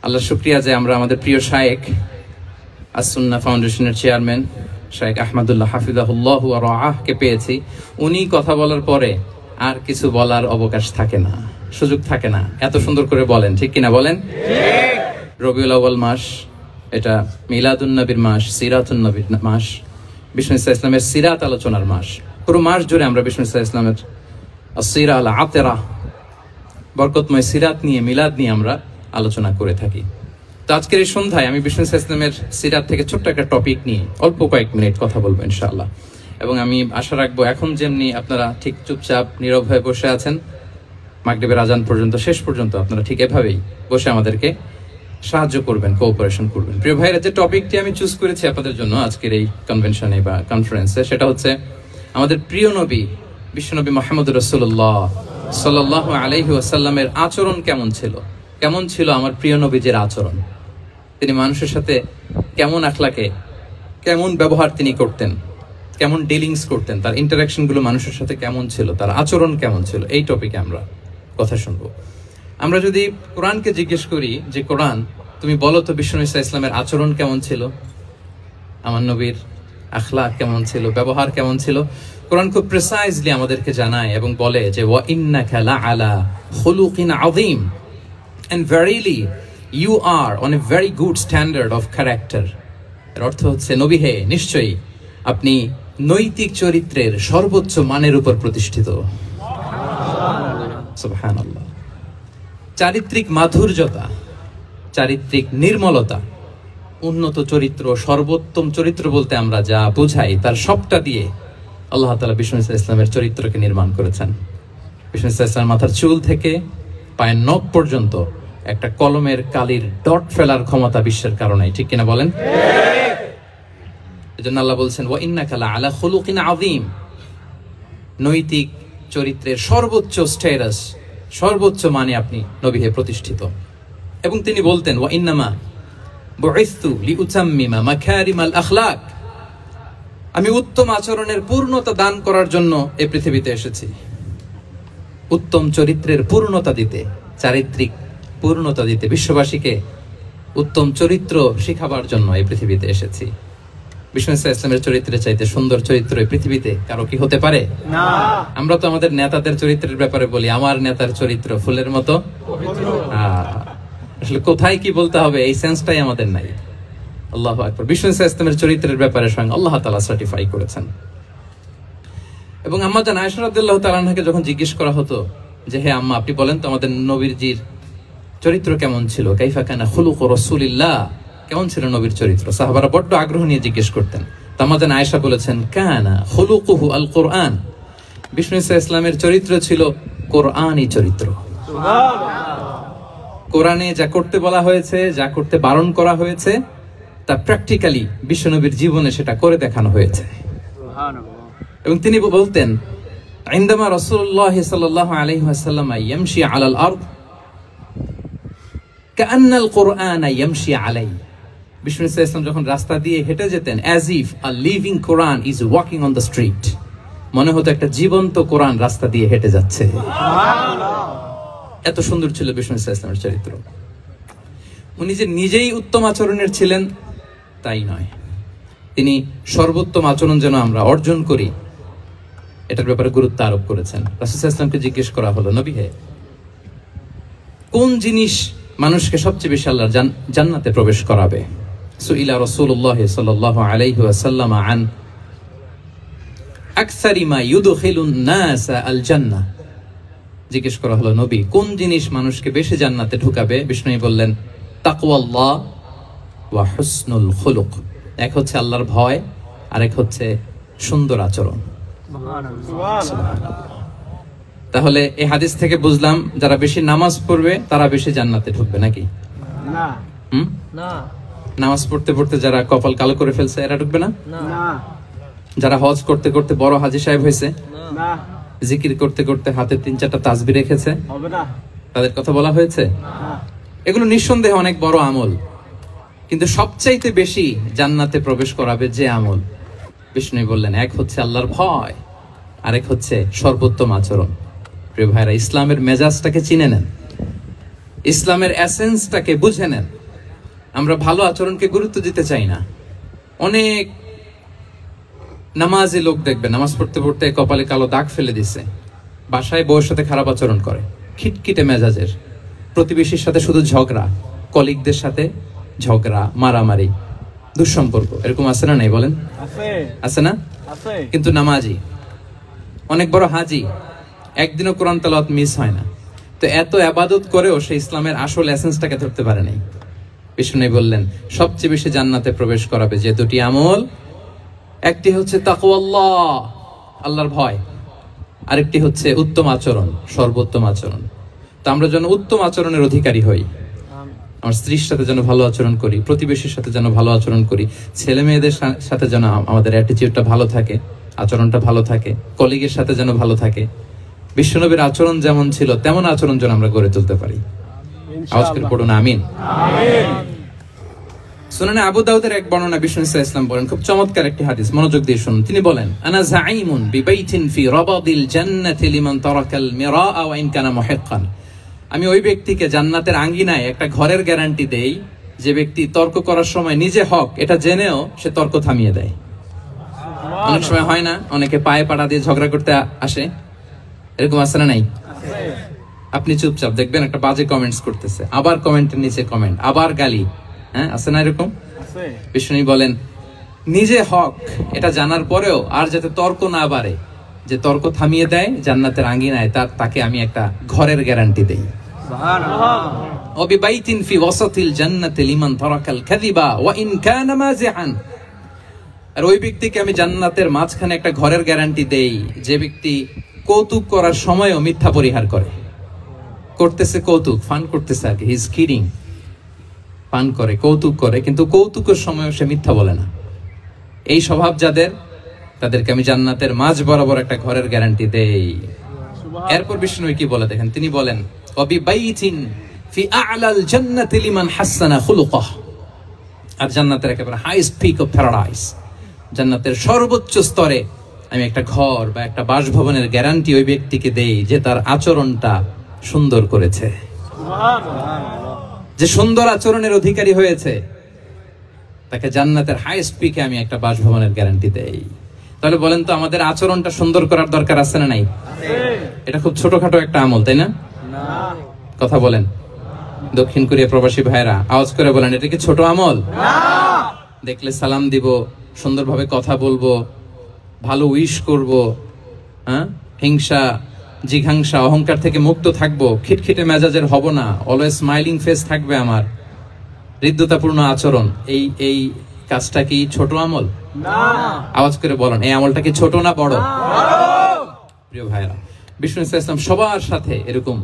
আল্লাহ শুকরিয়া যে আমরা আমাদের প্রিয় শায়েখ আস-সুন্নাহ ফাউন্ডেশনের চেয়ারম্যান শায়েখ আহমদুল্লাহ হাফিজাহুল্লাহ ওয়া রাআহকে পেয়েছি। উনি কথা বলার পরে আর কিছু বলার অবকাশ থাকে না, সুযোগ থাকে না। এত সুন্দর করে বলেন, ঠিক কিনা বলেন? রবিউল আউয়াল মাস, এটা মিলাদুন নবীর মাস, সিরাতুন নবীর মাস, বিষ্ণু ইসা ইসলামের সিরাত আলোচনার মাস। পুরো মাস জুড়ে আমরা বিষ্ণু ইসা ইসলামের আসিরা আল আতেরা, বরকতময় সিরাত নিয়ে, মিলাদ নিয়ে আমরা আলোচনা করে থাকি। তো আজকের এই সন্ধ্যায় আমি বিষ্ণু ইসা ইসলামের সিরাত থেকে ছোট্ট একটা টপিক নিয়ে অল্প কয়েক মিনিট কথা বলবো ইনশাআল্লাহ। এবং আমি আশা রাখবো এখন যেমনি আপনারা ঠিক চুপচাপ নীরব হয়ে বসে আছেন মাগরিবের আজান পর্যন্ত, শেষ পর্যন্ত আপনারা ঠিক এভাবেই বসে আমাদেরকে সাহায্য করবেন, কোঅপারেশন করবেন। প্রিয় ভাইরা, যে টপিকটি আমি চুজ করেছি আপনাদের জন্য আজকের এই কনভেনশনে বা কনফারেন্সে, সেটা হচ্ছে আমাদের প্রিয় নবী বিশ্বনবী মুহাম্মদ রাসূলুল্লাহ সাল্লাল্লাহু আলাইহি ওয়াসাল্লামের আচরণ কেমন ছিল। কেমন ছিল আমার প্রিয় নবীজির আচরণ? তিনি মানুষের সাথে কেমন আখলাকে, কেমন ব্যবহার তিনি করতেন, কেমন ডিলিংস করতেন, তার ইন্টারাকশন গুলো মানুষের সাথে কেমন ছিল, তার আচরণ কেমন ছিল, এই টপিকে আমরা কথা শুনবো। আমরা যদি কোরআনকে জিজ্ঞেস করি যে কোরআন, তুমি বলো তো বিষ্ণু ইসা ইসলামের আচরণ কেমন ছিল, আমার নবীর আখলাক কেমন ছিল, ব্যবহার কেমন ছিল, কোরআন খুব প্রিসাইজলি আমাদেরকে জানায় এবং বলে যে ওয়া ইন্নাকা লাআলা খুলুকিন আযীম, and verily you are on a very good standard of character। এর অর্থ হচ্ছে, নবী হে, নিশ্চয়ই আপনি নৈতিক চরিত্রের সর্বোচ্চ মানের উপর প্রতিষ্ঠিত। সুবহানাল্লাহ। চারিত্রিক মাধুর্যতা, চারিত্রিক নির্মলতা, উন্নত চরিত্র, সর্বোত্তম চরিত্র বলতে আমরা যা বুঝাই তার সবটা দিয়ে আল্লাহ তাআলা বিষ্ণু ইসা ইসলামের চরিত্রকে নির্মাণ করেছেন। বিষ্ণু ইসা ইসলাম মাথার চুল থেকে পায়ের নখ পর্যন্ত একটা কলমের কালির ডট ফেলার ক্ষমতা বিশ্বের কারণে, ঠিক কিনা বলেন? এজন্য আল্লাহ বলছেন ওয়া ইন্নাকা লাআলা খুলুকিন আযীম, নৈতিক চরিত্রের সর্বোচ্চ স্ট্যাটাস, সর্বোচ্চ মানে আপনি নবী হয়ে প্রতিষ্ঠিত। এবং তিনি বলতেন ওয়া ইন্নামা বুইসতু লিউতাম্মিমা মাকারিমাল আখলাক, আমি উত্তম আচরণের পূর্ণতা দান করার জন্য এই পৃথিবীতে এসেছি। উত্তম চরিত্রের পূর্ণতা দিতে, চারিত্রিক পূর্ণতা দিতে, বিশ্ববাসীকে উত্তম চরিত্র শিখাবার জন্য এই পৃথিবীতে এসেছি। বিষ্ণু ইসা ইসলামের চরিত্রের চাইতে সুন্দর চরিত্র এই পৃথিবীতে কারো কি হতে পারে? না। আমরা তো আমাদের নেতাদের চরিত্রের ব্যাপারে বলি, আমার নেতার চরিত্র ফুলের মতো। আসলে কোথায় কি বলতে হবে এই সেন্সটাই আমাদের নাই। আল্লাহু আকবার। বিষ্ণু ইসা ইসলামের চরিত্রের ব্যাপারে স্বয়ং আল্লাহ তাআলা সার্টিফাই করেছেন। এবং আম্মা জান আয়েশা রাদিয়াল্লাহু তাআলা আনহাকে যখন জিজ্ঞেস করা হতো যে হে আম্মা, আপনি বলেন তো আমাদের নবীজির চরিত্র কেমন ছিল, কাইফা কানা খুলুকু রাসূলিল্লাহ, কেমন ছিল নবীর চরিত্র, সাহাবারা বড্ড আগ্রহ নিয়ে জিজ্ঞেস করতেন। আম্মা জান আয়েশা বলেছেন কানা খুলুকুহু আল কুরআন, বিষ্ণু ইসা ইসলামের চরিত্র ছিল কোরআনী চরিত্র। কোরআনে যা করতে বলা হয়েছে, যা করতে বারণ করা হয়েছে, তা প্র্যাকটিক্যালি বিশ্বনবীর জীবনে সেটা করে দেখানো হয়েছে। এবং তিনি বলতেন ইনদামা রাসূলুল্লাহ সাল্লাল্লাহু আলাইহি ওয়াসাল্লাম ইয়ামশি আলাল আরদ কাআন্নাল কুরআন ইয়ামশি আলাইহি, বিষ্ণু ইসা ইসলাম যখন রাস্তা দিয়ে হেঁটে যেতেন, as if a living Quran is walking on the street, মনে হতো একটা জীবন্ত কোরআন রাস্তা দিয়ে হেঁটে যাচ্ছে। এত সুন্দর ছিল বিষ্ণু ইসা ইসলামের চরিত্র। উনি যে নিজেই উত্তম আচরণের ছিলেন তাই নয়, তিনি সর্বোত্তম আচরণ যেন আমরা অর্জন করি এটার ব্যাপারে গুরুত্ব আরোপ করেছেন। রাসূল সাল্লাল্লাহু আলাইহি ওয়াসাল্লামকে জিজ্ঞেস করা হলো, নবী হে, কোন জিনিস মানুষকে সবচেয়ে বেশি আল্লাহর জান্নাতে প্রবেশ করাবে? সুইলা রাসূলুল্লাহ সাল্লাল্লাহু আলাইহি ওয়াসাল্লাম আন আকসারি মা ইউদখিলুন নাস আল জান্নাহ, জিজ্ঞেস করা হলো নবী কোন জিনিস মানুষকে বেশি জান্নাতে ঢুকাবে? বিষ্ণু বললেন তাকওয়াল্লাহ ওয়া হুসনুল খুলুক, এক হচ্ছে আল্লাহর ভয়, আরেক হচ্ছে সুন্দর আচরণ। তাহলে এই হাদিস থেকে বুঝলাম যারা বেশি নামাজ পড়বে তারা বেশি জান্নাতে ঢুকবে নাকি? না। নামাজ পড়তে পড়তে যারা কপাল কালো করে ফেলছে এরা ঢুকবে না? যারা হজ করতে করতে বড় হাজী সাহেব হয়েছে, জিকির করতে করতে হাতে 3-4টা তাসবিহ রেখেছে, তাদের কথা বলা হয়েছে? এগুলো নিঃসন্দেহে অনেক বড় আমল, কিন্তু সবচাইতে বেশি জান্নাতে প্রবেশ করাবে যে আমল, বিষ্ণু বললেন এক হচ্ছে আল্লাহর ভয়, আরেক হচ্ছে সর্বোত্তম আচরণ। প্রিয় ভাইরা, ইসলামের মেজাজটাকে চিনে নেন। ইসলামের এসেন্সটাকে বুঝে নেন। আমরা ভালো আচরণকে গুরুত্ব দিতে চাই না। অনেক নামাজি লোক দেখবে নামাজ পড়তে পড়তে কপালে কালো দাগ ফেলে দিছে, বাসায় বউয়ের সাথে খারাপ আচরণ করে, খিটখিটে মেজাজের, প্রতিবেশীর সাথে শুধু ঝগড়া, কলিগদের সাথে ঝগড়া, মারামারি, দুঃসম্পর্ক, এরকম আছে না নাই বলেন? আছে না? কিন্তু নামাজি, অনেক বড় হাজি, একদিনও কোরআন তেলাওয়াত মিস হয় না। তো এত ইবাদত করেও সে ইসলামের আসল এসেন্সটাকে ধরতে পারে নাই। বিষ্ণু বললেন সবচেয়ে বেশি জান্নাতে প্রবেশ করাবে যে দুটি আমল, একটি হচ্ছে তাকওয়াল্লাহ, আল্লাহর ভয়, আরেকটি হচ্ছে উত্তম আচরণ, সর্বোত্তম আচরণ। তো আমরা যেন উত্তম আচরণের অধিকারী হই। আমার স্ত্রীর সাথে যেন ভালো আচরণ করি, প্রতিবেশীর সাথে যেন ভালো আচরণ করি, ছেলে মেয়েদের সাথে যেন আমাদের অ্যাটিটিউডটা ভালো থাকে, আচরণটা ভালো থাকে, কলিগের সাথে যেন ভালো থাকে। বিশ্বনবীর আচরণ যেমন ছিল তেমন আচরণ যেন আমরা গড়ে তুলতে পারি। আওয়াজ করে পড়ুন আমিন। সুনানে আবু দাউদের এক বর্ণনা বিষ্ণু ইসলাম বলেন, খুব চমৎকার একটি হাদিস, মনোযোগ দিয়ে শুনুন। তিনি বলেন, আনা যাঈমুন বিবাইতিন ফি রাবাদিল জান্নাতি লিমান তারাকাল মিরাআ ওয়া ইন কানা মুহিক্কান। আমি ওই ব্যক্তিকে জান্নাতের আঙ্গিনায় একটা ঘরের গ্যারান্টি দেই যে ব্যক্তি তর্ক করার সময় নিজে হক এটা জেনেও সে তর্ক থামিয়ে দেয়। অনেক সময় হয় না, অনেকে পায়ে পাড়া দিয়ে ঝগড়া করতে আসে, এরকম আছে না নাই? আপনি চুপচাপ দেখবেন একটা বাজে কমেন্টস করতেছে, আবার কমেন্টের নিচে কমেন্ট, আবার গালি, হ্যাঁ আছে না এরকম? বিষ্ণু বলেন নিজে হক এটা জানার পরেও আর যাতে তর্ক না বাড়ে, যে তর্ক থামিয়ে দেয় জান্নাতের আঙ্গিনায়, তাকে আমি একটা ঘরের গ্যারান্টি দেই। ওয়াবিবাইতিন ফি ওয়াসাতিল জান্নাতি লিমান তারাকাল কাযিবা ওয়া ইন কানা মাযিআন। আর ওই ব্যক্তিকে আমি জান্নাতের মাঝখানে একটা ঘরের গ্যারান্টি দেই যে ব্যক্তি কৌতুক করার সময়ও মিথ্যা পরিহার করে। করতেছে কৌতুক, ফান করতেছে আর কি, হি ইজ কিডিং, ফান করে, কৌতুক করে, কিন্তু কৌতুকের সময়ও সে মিথ্যা বলে না। এই স্বভাব যাদের, তাদেরকে আমি জান্নাতের মাঝ বরাবর একটা ঘরের গ্যারান্টি দেই। এরপর বিষ্ণু কি বলে দেখেন, তিনি বলেন ওয়াবিবাইতিন ফি আ'লাল জান্নাতি লিমান হাসানা খুলুকাহ। আর জান্নাতের একেবারে হাইস্ট পিক অফ প্যারাডাইস, জান্নাতের সর্বোচ্চ স্তরে আমি একটা ঘর বা একটা বাসভবনের গ্যারান্টি ওই ব্যক্তিকে দেই যে তার আচরণটা সুন্দর করেছে, যে সুন্দর আচরণের অধিকারী হয়েছে, তাকে জান্নাতের হাইস্ট পিকে আমি একটা বাসভবনের গ্যারান্টি দেই। তাহলে বলেন তো আমাদের আচরণটা সুন্দর করার দরকার আছে না নাই? এটা খুব ছোটখাটো একটা আমল, তাই না? কথা বলেন দক্ষিণ কোরিয়া প্রবাসী ভাইরা, আওয়াজ করে বলেন এটা কি ছোট আমল? দেখলে সালাম দিব, সুন্দরভাবে কথা বলবো, ভালো উইশ করব, হ্যাঁ, হিংসা জিঘাংসা অহংকার থেকে মুক্ত থাকবো, খিটখিটে মেজাজের হব না, অলওয়েজ স্মাইলিং ফেস থাকবে আমার, হৃদ্যতাপূর্ণ আচরণ। এই কাজটা কি ছোট আমল? আওয়াজ করে বলেন এই আমলটা কি ছোট না বড়? প্রিয় ভাইরা, বিষ্ণু ইসলাম সবার সাথে এরকম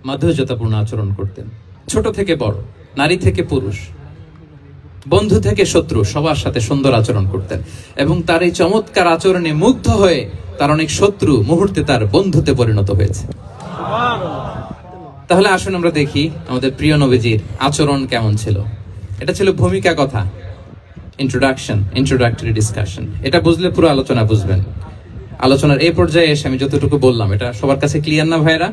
মাধুর্যতাপূর্ণ আচরণ করতেন, ছোট থেকে বড়, নারী থেকে পুরুষ, বন্ধু থেকে শত্রু, সবার সাথে সুন্দর আচরণ করতেন। এবং তার এই চমৎকার আচরণে মুগ্ধ হয়ে তার অনেক শত্রু মুহূর্তে তার বন্ধুতে পরিণত হয়েছে। তাহলে আসুন আমরা দেখি আমাদের প্রিয় নবীজির আচরণ কেমন ছিল। এটা ছিল ভূমিকা কথা, ইন্ট্রোডাক্টরি ডিসকাশন। এটা বুঝলে পুরো আলোচনা বুঝবেন। আলোচনার এই পর্যায়ে এসে আমি যতটুকু বললাম এটা সবার কাছে ক্লিয়ার না ভাইরা?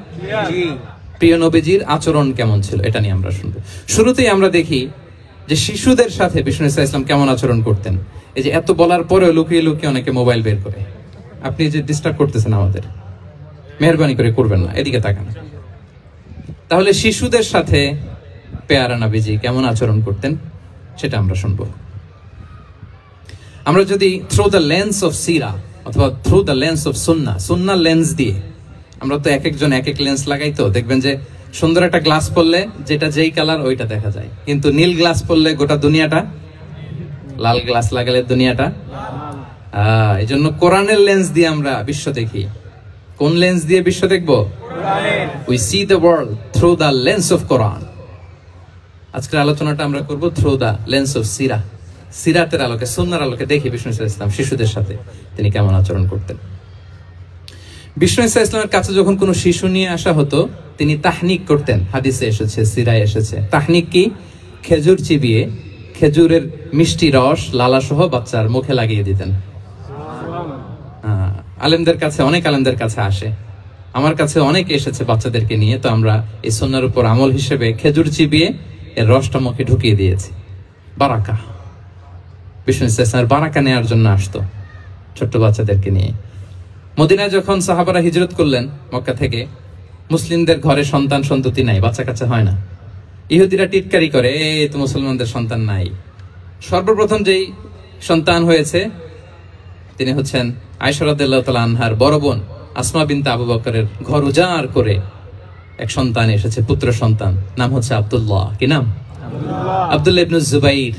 প্রিয় নবীজির আচরণ কেমন ছিল এটা নিয়ে আমরা শুনবো। শুরুতেই আমরা দেখি যে শিশুদের সাথে বিষ্ণু ইসলাম কেমন আচরণ করতেন। এই যে এত বলার পরেও লুকিয়ে লুকিয়ে অনেকে মোবাইল বের করে, আপনি যে ডিস্টার্ব করতেছেন আমাদের, মেহরবানি করে করবেন না, এদিকে তাকান। তাহলে শিশুদের সাথে পেয়ারা নবীজি কেমন আচরণ করতেন সেটা আমরা শুনবো। আমরা যদি থ্রু দ্য লেন্স অফ সিরা অথবা through the lens of Sunnah lens দিয়ে, আমরা তো এক একজন এক এক লেন্স লাগাই, তো দেখবেন যে সুন্দর একটা গ্লাস পরলে যেটা যেই কালার ওইটা দেখা যায়, কিন্তু নীল গ্লাস পরলে গোটা দুনিয়াটা, লাল গ্লাস লাগালে দুনিয়াটা। এই জন্য কোরআনের লেন্স দিয়ে আমরা বিশ্ব দেখি। কোন লেন্স দিয়ে বিশ্ব দেখবো? We see the world through the lens of Quran. আজকের আলোচনাটা আমরা করব থ্রু দ্য লেন্স অফ সিরা, সিরাতের আলোকে, সুন্নাহর আলোকে দেখি বিষ্ণু ইসলাম শিশুদের সাথে তিনি কেমন আচরণ করতেন। বিষ্ণু ইসলামের কাছে যখন কোনো শিশু নিয়ে আসা হতো তিনি তাহনিক করতেন। হাদিসে এসেছে, সিরায় এসেছে। তাহনিক কি? খেজুর চিবিয়ে খেজুরের মিষ্টি রস লালা সহ বাচ্চার মুখে লাগিয়ে দিতেন। আলেমদের কাছে, অনেক আলেমদের কাছে আসে, আমার কাছে অনেকে এসেছে বাচ্চাদেরকে নিয়ে, তো আমরা এই সুন্নাহর উপর আমল হিসেবে খেজুর চিবিয়ে এর রসটা মুখে ঢুকিয়ে দিয়েছি। বারাকা, বিষ্ণু ইসলামের বারাকা নেওয়ার জন্য আসতো ছোট্ট বাচ্চাদেরকে নিয়ে। মদিনায় যখন সাহাবারা হিজরত করলেন মক্কা থেকে, মুসলিমদের ঘরে সন্তান সন্ততি নাই, বাচ্চা কাচ্চা হয় না। ইহুদিরা টিটকারি করে, এই তো মুসলমানদের সন্তান নাই। সর্বপ্রথম যেই সন্তান হয়েছে তিনি হচ্ছেন আয়েশা রাদিয়াল্লাহু তাআলা আনহার বড় বোন আসমা বিনতে আবু বকরের ঘর উজাড় করে এক সন্তান এসেছে, পুত্র সন্তান, নাম হচ্ছে আব্দুল্লাহ। কি নাম? আব্দুল্লাহ ইবনে জুবাইর।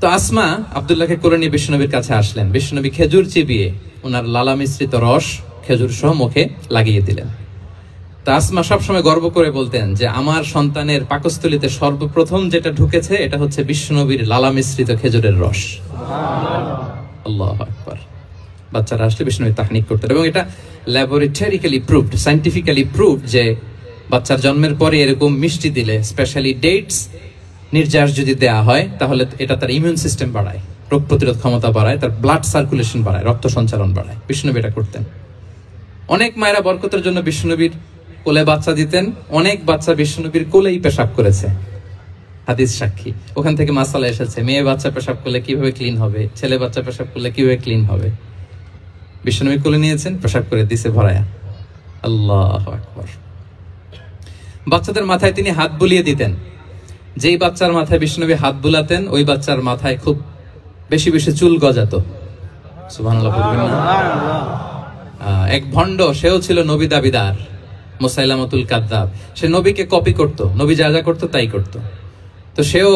তো আসমা আব্দুল্লাহকে কোলে নিয়ে বিশ্বনবীর কাছে আসলেন। বিশ্বনবী খেজুর চিবিয়ে ওনার লালা মিশ্রিত রস খেজুর সহ মুখে লাগিয়ে দিলেন। তা আসমা সবসময় গর্ব করে বলতেন যে আমার সন্তানের পাকস্থলীতে সর্বপ্রথম যেটা ঢুকেছে এটা হচ্ছে বিশ্বনবীর লালা মিশ্রিত খেজুরের রস। আল্লাহু আকবার। বাচ্চারা আসলে বিশ্বনবী তাহনিক করতেন, এবং এটা ল্যাবরেটরিক্যালি প্রুভড, সায়েন্টিফিক্যালি প্রুভড যে বাচ্চার জন্মের পরে এরকম মিষ্টি দিলে, স্পেশালি ডেটস নির্যাস যদি দেয়া হয়, তাহলে এটা তার ইমিউন সিস্টেম বাড়ায়, রোগ প্রতিরোধ ক্ষমতা বাড়ায়, তার ব্লাড সার্কুলেশন বাড়ায়, রক্ত সঞ্চালন বাড়ায়। বিশ্বনবী এটা করতেন। অনেক মায়েরা বরকতের জন্য বিশ্বনবীর কোলে বাচ্চা দিতেন। অনেক বাচ্চা বিশ্বনবীর কোলেই পেশাব করেছে, হাদিস সাক্ষী। ওখান থেকে মাসালা এসেছে, মেয়ে বাচ্চা পেশাব করলে কিভাবে ক্লিন হবে, ছেলে বাচ্চা পেশাব করলে কিভাবে ক্লিন হবে। বিশ্বনবী কোলে নিয়েছেন, পেশাব করে দিছে ভরায়া। আল্লাহু আকবার। বাচ্চাদের মাথায় তিনি হাত বুলিয়ে দিতেন। যেই বাচ্চার মাথায় বিশ্বনবী হাত বুলাতেন, ওই বাচ্চার মাথায় খুব বেশি বেশি চুল গজাতো। সুবহানাল্লাহ বলবেন না? এক ভণ্ড, সেও ছিল নবী দাবিদার, মুসাইলামাতুল কাযযাব। সে নবীকে কপি করত, নবী যা যা করতো তাই করত। তো সেও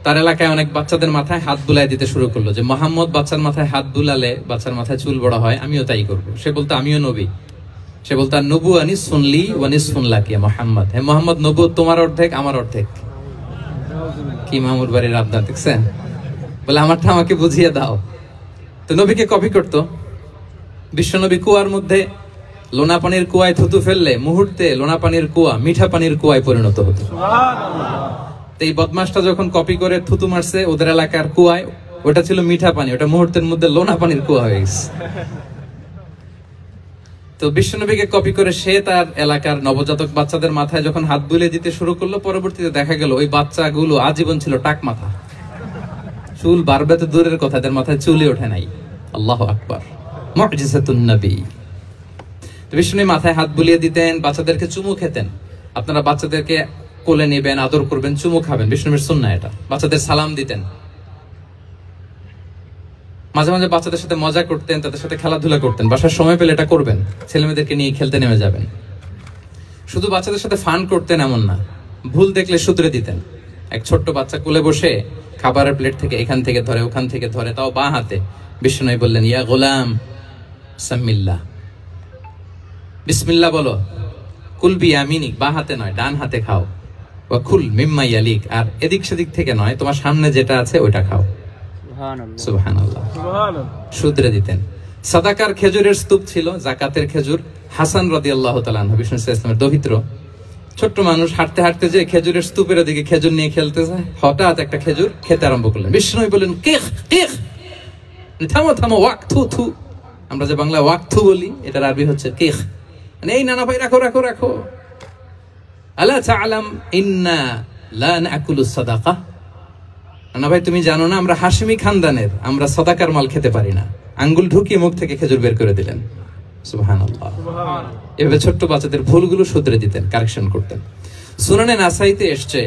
তার এলাকায় অনেক বাচ্চাদের মাথায় হাত বুলাই দিতে শুরু করলো, যে মোহাম্মদ বাচ্চার মাথায় হাত বুলালে বাচ্চার মাথায় চুল বড় হয়, আমিও তাই করব। সে বলতো আমিও নবী। সে বলতো নবুয়ানি সুনলি ওয়ানি সুনলাকি মোহাম্মদ। হে মোহাম্মদ, নবুয়ত তোমার অর্ধেক, আমার অর্ধেক। কি মামুর বাড়ির আবদার দেখছেন? বলে আমারটা আমাকে বুঝিয়ে দাও। তো নবীকে কপি করতো। বিশ্বনবী কুয়ার মধ্যে লোনা পানির কুয়ায় থুতু ফেললে মুহূর্তে লোনা পানির কুয়া মিঠা পানির কুয়ায় পরিণত হতো। এই বদমাসটা যখন কপি করে থুতু মারছে ওদের এলাকার কুয়ায়, ওটা ছিল মিঠা পানি, ওটা মুহূর্তের মধ্যে লোনা পানির কুয়া হয়ে গেছে। তো বিশ্বনবীকে কপি করে সে তার এলাকার নবজাতক বাচ্চাদের মাথায় যখন হাত বুলিয়ে দিতে শুরু করলো, পরবর্তীতে দেখা গেল ওই বাচ্চাগুলো আজীবন ছিল টাক মাথা। চুল বাড়বে তো দূরের কথা, এদের মাথায় চুলই ওঠে নাই। আল্লাহু আকবার। মুজিজাতুন নবী। তো বিশ্বনবী মাথায় হাত বুলিয়ে দিতেন, বাচ্চাদেরকে চুমু খেতেন। আপনারা বাচ্চাদেরকে কোলে নেবেন, আদর করবেন, চুমু খাবেন, বিষ্ণুবীর সুন্নাহ এটা। বাচ্চাদের সালাম দিতেন। মাঝে মাঝে বাচ্চাদের সাথে মজা করতেন, তাদের সাথে খেলাধুলা করতেন। বাসার সময় পেলে এটা করবেন, ছেলেমেয়েদেরকে নিয়ে খেলতে নেমে যাবেন। শুধু বাচ্চাদের সাথে ফান করতেন এমন না, ভুল দেখলে শুধরে দিতেন। এক ছোট্ট বাচ্চা কোলে বসে খাবারের প্লেট থেকে এখান থেকে ধরে ওখান থেকে ধরে, তাও বাঁ হাতে। বিষ্ণু বললেন, ইয়া গোলাম সাম্মিল্লাহ, বিসমিল্লাহ বলো। কুলবি ইয়ামিনিক, বাঁ হাতে নয় ডান হাতে খাও। ওয়া কুল মিম্মা ইয়ালিক, আর এদিক সেদিক থেকে নয়, তোমার সামনে যেটা আছে ওইটা খাও। সুবহানাল্লাহ। শুধরে দিতেন। সাদাকার খেজুরের স্তূপ ছিল, যাকাতের খেজুর। হাসান রাদিয়াল্লাহু তাআলা আনহু, বিষ্ণু ইসলামের দৌহিত্র, ছোট্ট মানুষ, হাঁটতে হাঁটতে যে খেজুরের স্তূপের দিকে খেজুর নিয়ে খেলতে যায়, হঠাৎ একটা খেজুর খেতে আরম্ভ করলেন। বিষ্ণু বললেন, কিখ কিখ, থামো থামো, ওয়াক থু থু। আমরা যে বাংলা ওয়াক থু বলি, এটার আরবি হচ্ছে কিখ। এই নানা ভাই, রাখো রাখো রাখো। আলা তাআলাম ইন্না লা নাকুলু সাদাকা। নানা ভাই, তুমি জানো না আমরা হাশিমি খানদানের, আমরা সাদাকার মাল খেতে পারি না। আঙ্গুল ঢুকিয়ে মুখ থেকে খেজুর বের করে দিলেন। সুবহানাল্লাহ। এভাবে ছোট্ট বাচ্চাদের ভুলগুলো শুধরে দিতেন, কারেকশন করতেন। সুনানে নাসাইতে এসছে,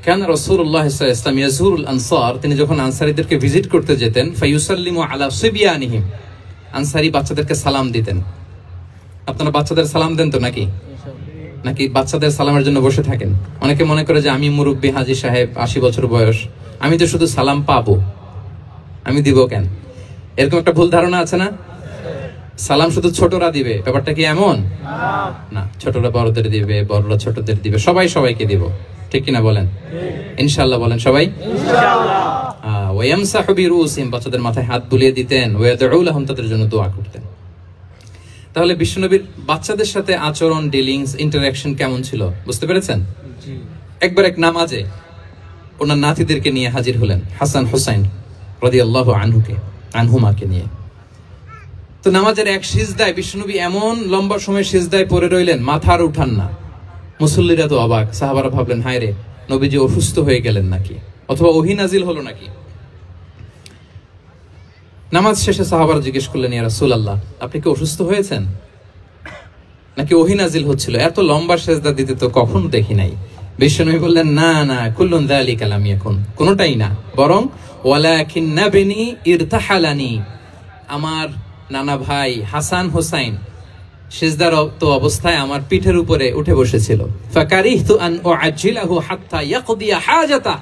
কান রাসূলুল্লাহ সাল্লাল্লাহু আলাইহি ওয়াসাল্লাম ইয়াজুরুল আনসার, তিনি যখন আনসারীদেরকে ভিজিট করতে যেতেন, ফায়ুসাল্লিমু আলা সিবিয়ানিহিম, আনসারী বাচ্চাদেরকে সালাম দিতেন। আপনারা বাচ্চাদের সালাম দেন তো নাকি? নাকি বাচ্চাদের সালামের জন্য বসে থাকেন? অনেকে মনে করে যে আমি মুরব্বী হাজী সাহেব, 80 বছর বয়স, আমি তো শুধু সালাম পাবো, আমি দিব কেন? এরকম একটা ভুল ধারণা আছে না? সালাম শুধু ছোটরা দিবে, ব্যাপারটা কি এমন না? ছোটরা বড়দের দিবে, বড়রা ছোটদের দিবে, সবাই সবাইকে দিব। ঠিক কিনা বলেন? ইনশাআল্লাহ বলেন সবাই ইনশাআল্লাহ। ওয়ায়ামসাহু বিরুসিহিম, বাচ্চাদের মাথায় হাত বুলিয়ে দিতেন। ওয়ায়াদউ লাহুম, তাদের জন্য দোয়া করতেন। তাহলে বিশ্বনবীর বাচ্চাদের সাথে আচরণ, ডিলিংস, ইন্টারঅ্যাকশন কেমন ছিল বুঝতে পেরেছেন? একবার এক নামাজে ওনার নাতিদেরকে নিয়ে হাজির হলেন, হাসান হুসাইন রাদিয়াল্লাহু আনহুমাকে নিয়ে। তো নামাজের এক সিজদায় বিশ্বনবী এমন লম্বা সময় সিজদায় পড়ে রইলেন, মাথা আর উঠান না। মুসল্লিরা তো অবাক, সাহাবারা ভাবলেন হায় রে, নবীজি অসুস্থ হয়ে গেলেন নাকি, অথবা ওহী নাজিল হলো নাকি। নামাজ শেষে সাহাবারা জিজ্ঞেস করলেন, ইয়া রাসূলুল্লাহ, আপনি কি অসুস্থ হয়েছেন নাকি ওহী নাজিল হচ্ছিল? এত লম্বা সিজদা দিতে তো কখনো দেখি নাই। বিশ্বনবী বললেন, না না, কুল্লুন যালিকা লাম ইয়াকুন, কোনটাই না, বরং ওয়ালাকিন নাবনি ইরতাহালানি, আমার নানা ভাই হাসান হোসাইন সিজদারত অবস্থায় আমার পিঠের উপরে উঠে বসেছিল। ফাকারিহতু আন উআজ্জিলাহু হাত্তা ইয়াকদিয়া হাজাতা,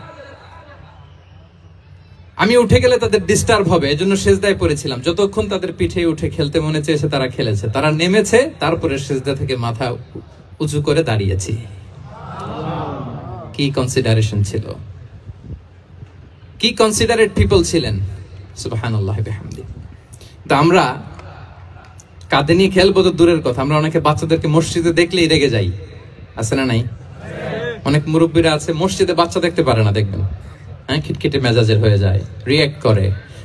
আমি উঠে গেলে তাদের ডিস্টার্ব হবে, এজন্য সিজদায় পড়েছিলাম। যতক্ষণ তাদের পিঠে উঠে খেলতে মনে চেয়েছে তারা খেলেছে, তারা নেমেছে, তারপরে সিজদা থেকে মাথা উঁচু করে দাঁড়িয়েছি। কি কনসিডারেশন ছিল, কি কনসিডারেট পিপল ছিলেন, সুবহানাল্লাহ বিহামদি। তো আমরা কাঁধে নিয়ে খেলবো তো দূরের কথা, আমরা অনেকে বাচ্চাদেরকে মসজিদে দেখলেই রেগে যাই, আছে না নাই? অনেক মুরব্বীরা আছে মসজিদে বাচ্চা দেখতে পারে না, দেখবেন হ্যাঁ, খিটখিটে মেজাজের হয়ে যায়, রিঅ্যাক্ট করে।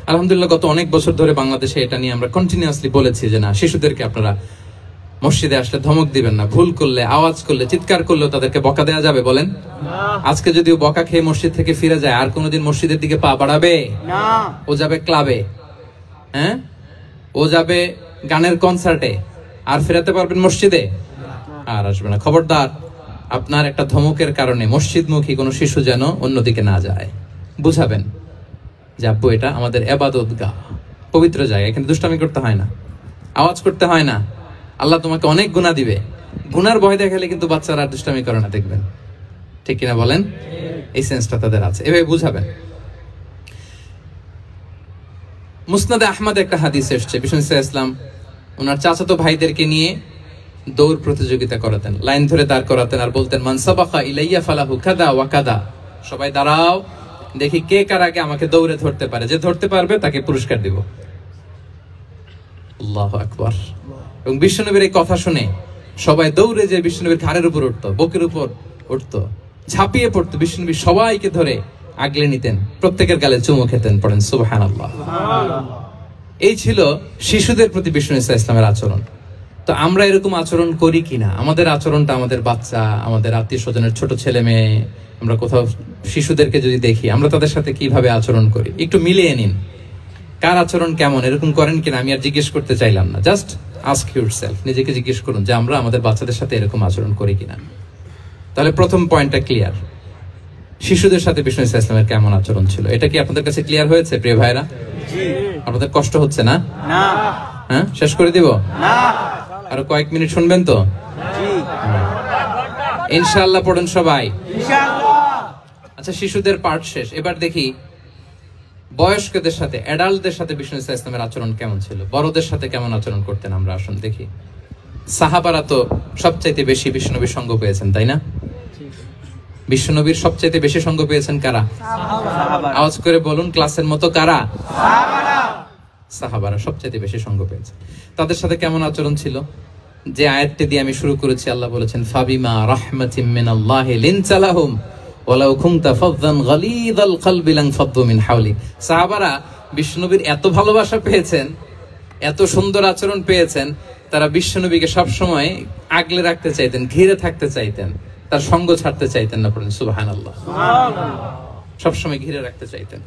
আলহামদুলিল্লাহ গত অনেক বছর ধরে বাংলাদেশে এটা নিয়ে আমরা কন্টিনিউয়াসলি বলেছি যে না, শিশুদেরকে আপনারা মসজিদে আসলে ধমক দিবেন না, ভুল করলে, আওয়াজ করলে, চিৎকার করলেও তাদেরকে বকা দেওয়া যাবে? বলেন। আজকে যদিও বকা খেয়ে মসজিদ থেকে ফিরে যায়, আর কোনোদিন মসজিদের দিকে পা বাড়াবে না। ও যাবে ক্লাবে, হ্যাঁ, ও যাবে গানের কনসার্টে, আর ফেরাতে পারবেন মসজিদে? আর আসবে না। খবরদার, আপনার একটা ধমকের কারণে মসজিদমুখী কোনো শিশু যেন অন্যদিকে না যায়। বুঝাবেন যে আব্বু, এটা আমাদের ইবাদতগাহ, পবিত্র জায়গা, এখানে দুষ্টামি করতে হয় না, আওয়াজ করতে হয় না, আল্লাহ তোমাকে অনেক গুনাহ দিবে। গুনার ভয় দেখালে কিন্তু বাচ্চারা আর দুষ্টামি করে না, দেখবেন। ঠিক কিনা বলেন? এই সেন্সটা তাদের আছে, এভাবে বুঝাবেন। মুসনাদে আহমদ একটা হাদিস এসেছে, বিষ্ণু ইসলাম ওনার চাচাতো ভাইদেরকে নিয়ে দৌড় প্রতিযোগিতা করাতেন, লাইন ধরে দাঁড় করাতেন, আর বলতেন, মান সাবাকা ইলাইয়া ফালাহু কাদা ওয়া কাদা, সবাই দাঁড়াও, দেখি কে কার আগে আমাকে দৌড়ে ধরতে পারে, যে ধরতে পারবে তাকে পুরস্কার দিব। আল্লাহু আকবার। এবং বিশ্বনবীর এই কথা শুনে সবাই দৌড়ে যে বিশ্বনবীর ঘাড়ের উপর উঠতো, বুকের উপর উঠতো, ঝাঁপিয়ে পড়তো, বিশ্বনবী সবাইকে ধরে আগলে নিতেন, প্রত্যেকের গালে চুমু খেতেন। পড়েন সুবহানাল্লাহ। এই ছিল শিশুদের প্রতি বিষ্ণু ইসলামের আচরণ। তো আমরা এরকম আচরণ করি কিনা? আমাদের আচরণটা আমাদের বাচ্চা, আমাদের আত্মীয় স্বজনের ছোট ছেলে মেয়ে, আমরা কোথাও শিশুদেরকে যদি দেখি, আমরা তাদের সাথে কিভাবে আচরণ করি, একটু মিলিয়ে নিন কার আচরণ কেমন, এরকম করেন কিনা। আমি আর জিজ্ঞেস করতে চাইলাম না, জাস্ট আস্ক ইউরসেলফ, নিজেকে জিজ্ঞেস করুন যে আমরা আমাদের বাচ্চাদের সাথে এরকম আচরণ করি কিনা। তাহলে প্রথম পয়েন্টটা ক্লিয়ার, শিশুদের সাথে বিষ্ণু ইসলামের কেমন আচরণ ছিল। এটা কি আপনাদের কাছে ক্লিয়ার হয়েছে প্রিয় ভাইরা? আপনাদের কষ্ট হচ্ছে না? হ্যাঁ, শেষ করে দিব? আরো কয়েক মিনিট শুনবেন তো? ইনশাআল্লাহ পড়েন সবাই। আচ্ছা, শিশুদের পার্ট শেষ, এবার দেখি বয়স্কদের সাথে, অ্যাডাল্টদের সাথে বিষ্ণু ইসলামের আচরণ কেমন ছিল, বড়দের সাথে কেমন আচরণ করতেন আমরা। আসুন দেখি। সাহাবারা তো সবচাইতে বেশি বিষ্ণুনবীর সঙ্গ পেয়েছেন, তাই না? বিশ্বনবীর সবচাইতে বেশি সঙ্গ পেয়েছেন কারা? আওয়াজ করে বলুন, ক্লাসের মতো কারা? সাহাবারা সবচাইতে বেশি সঙ্গ পেয়েছে। তাদের সাথে কেমন আচরণ ছিল? যে আয়াতটি দিয়ে আমি শুরু করেছি, আল্লাহ বলেছেন, ফাবিমা রাহমাতিম মিনাল্লাহি লিনতা লাহুম ওয়ালাউ কুনতা ফাযযান গালিযাল কলবি লানফাদ্দু মিন হাওলিক। সাহাবারা বিশ্বনবীর এত ভালোবাসা পেয়েছেন, এত সুন্দর আচরণ পেয়েছেন, তারা বিশ্বনবীকে সবসময় আগলে রাখতে চাইতেন, ঘিরে থাকতে চাইতেন, তার সঙ্গ ছাড়তে চাইতেন না। পড়েন সুবহানাল্লাহ। সবসময় ঘিরে রাখতে চাইতেন।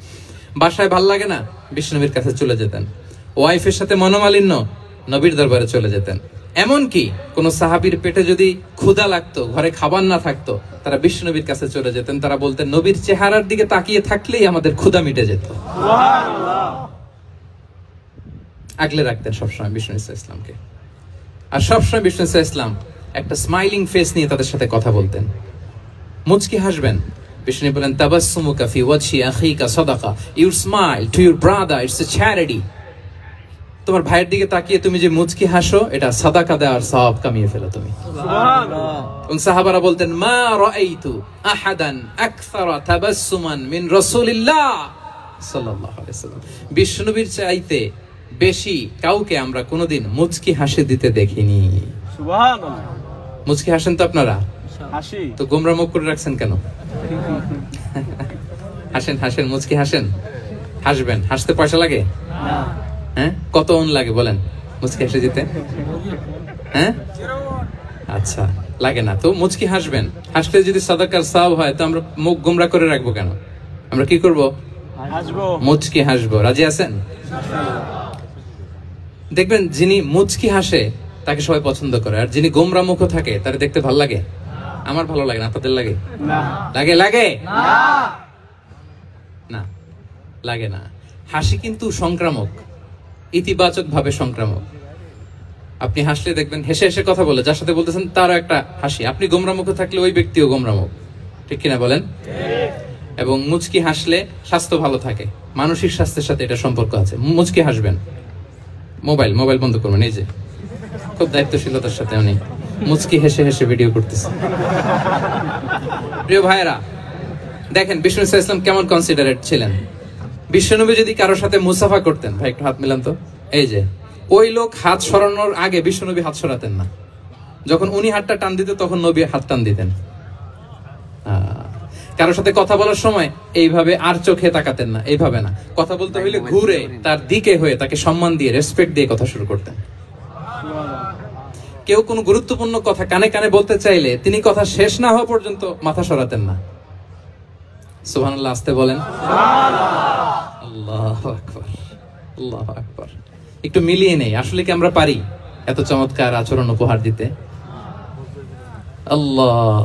বাসায় ভাল লাগে না, বিশ্বনবীর কাছে চলে যেতেন। ওয়াইফের সাথে মনোমালিন্য, নবীর দরবারে চলে যেতেন। এমনকি কোন সাহাবীর পেটে যদি ক্ষুধা লাগতো, ঘরে খাবার না থাকতো, তারা বিশ্বনবীর কাছে চলে যেতেন। তারা বলতেন, নবীর চেহারার দিকে তাকিয়ে থাকলেই আমাদের ক্ষুধা মিটে যেত। আগলে রাখতেন সবসময় বিষ্ণু ইসলামকে। আর সবসময় বিষ্ণু ইসলাম একটা স্মাইলিং ফেস নিয়ে তাদের সাথে কথা বলতেন, মুচকি হাসবেন। বিষ্ণু বলেন, তাবাসসুমুকা ফি ওয়াজহি আখিকা সাদাকা, you smile to your brother, it's a charity. তোমার ভাইয়ের দিকে তাকিয়ে তুমি যে মুচকি হাসো, এটা সাদাকা দেওয়ার সওয়াব কামিয়ে ফেলো তুমি। সুবহানাল্লাহ। এবং সাহাবারা বলতেন, মা রাআইতু আহাদান আকসারা তাবাসসুমান মিন রাসূলিল্লাহ সাল্লাল্লাহু আলাইহি ওয়াসাল্লাম। বিশ্বনবীর চাইতে বেশি কাউকে আমরা কোনোদিন মুচকি হাসি দিতে দেখিনি। সুবহানাল্লাহ। মুচকি হাসেন তো আপনারা? হাসি তো গোমরা মুখ করে রাখছেন কেন? হাসেন, হাসেন, মুচকি হাসেন, হাসবেন। হাসতে পয়সা লাগে? না। হ্যাঁ, কত অন লাগে বলেন? মুচকি হেসে দিতে? হ্যাঁ, আচ্ছা, লাগে না তো মুচকি হাসবেন। হাসলে যদি সাদাকার সওয়াব হয় তো আমরা মুখ গোমরা করে রাখবো কেন? আমরা কি করব? মুচকি হাসবো। রাজি আছেন? দেখবেন যিনি মুচকি হাসে তাকে সবাই পছন্দ করে, আর যিনি গোমরা মুখ থাকে তার দেখতে ভালো লাগে। আমার ভালো লাগে না, আপনাদের লাগে? লাগে? লাগে না, লাগে না। হাসি কিন্তু সংক্রামক, ইতিবাচক ভাবে সংক্রামক। আপনি হাসলে দেখবেন হেসে হেসে কথা বলে যার সাথে বলতেছেন তারও একটা হাসি। আপনি গোমরা মুখে থাকলে ওই ব্যক্তিও গোমরা মুখ, ঠিক কিনা বলেন? এবং মুচকি হাসলে স্বাস্থ্য ভালো থাকে, মানসিক স্বাস্থ্যের সাথে এটা সম্পর্ক আছে। মুচকি হাসবেন। মোবাইল বন্ধ করবেন। এই যে খুব দায়িত্বশীলতার সাথে উনি মুচকি হেসে হেসে ভিডিও করতেছে। প্রিয় ভাইরা, দেখেন বিষ্ণু ইসলাম কেমন কনসিডারেট ছিলেন। বিশ্বনবী যদি কারোর সাথে মুসাফা করতেন, ভাই একটু হাত মিলান তো, এই যে ওই লোক হাত সরানোর আগে বিশ্বনবী হাত সরাতেন না। যখন উনি হাতটা টান দিতেন তখন নবী হাত টান দিতেন। কারোর সাথে কথা বলার সময় এইভাবে আর চোখে তাকাতেন না, এইভাবে না। কথা বলতে হইলে ঘুরে তার দিকে হয়ে তাকে সম্মান দিয়ে, রেসপেক্ট দিয়ে কথা শুরু করতেন। কেউ কোনো গুরুত্বপূর্ণ কথা কানে কানে বলতে চাইলে তিনি কথা শেষ না হওয়া পর্যন্ত মাথা সরাতেন না। সুবহানাল্লাহ, আসতে বলেন। আল্লাহু আকবার, আল্লাহু আকবার। একটু মিলিয়ে নেই, আসলে কি আমরা পারি এত চমৎকার আচরণ উপহার দিতে? আল্লাহ,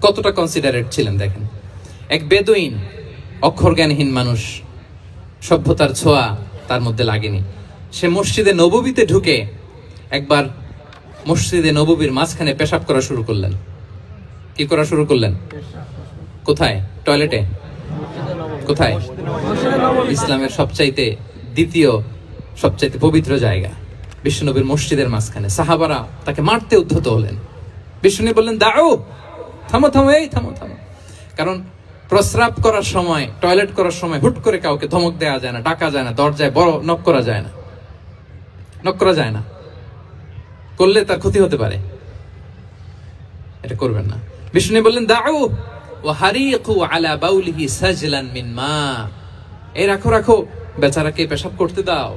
কতটা কনসিডারেট ছিলেন দেখেন। এক বেদুইন, অক্ষর জ্ঞানহীন মানুষ, সভ্যতার ছোঁয়া তার মধ্যে লাগেনি। সে মসজিদে নববীতে ঢুকে একবার মসজিদে নববীর মাঝখানে পেশাব করা শুরু করলেন। কি করা শুরু করলেন? কোথায়? টয়লেটে? কোথায়? ইসলামের সবচাইতে দ্বিতীয় সবচাইতে পবিত্র জায়গা বিশ্বনবীর মসজিদের মাঝখানে। সাহাবারা তাকে মারতে উদ্ধত হলেন। বিশ্বনবী বললেন, দাও, থামো থামো, এই থামো থামো। কারণ প্রস্রাব করার সময়, টয়লেট করার সময় হুট করে কাউকে ধমক দেওয়া যায় না, ডাকা যায় না, দরজায় বড় নক করা যায় না, নক করা যায় না। করলে তার ক্ষতি হতে পারে, এটা করবেন না। বিষ্ণু বললেন, দাও ওয়া হারিকু আলা বাউলিহি সাজলান মিন মা। এই রাখো রাখো, বেচারাকে পেশাব করতে দাও,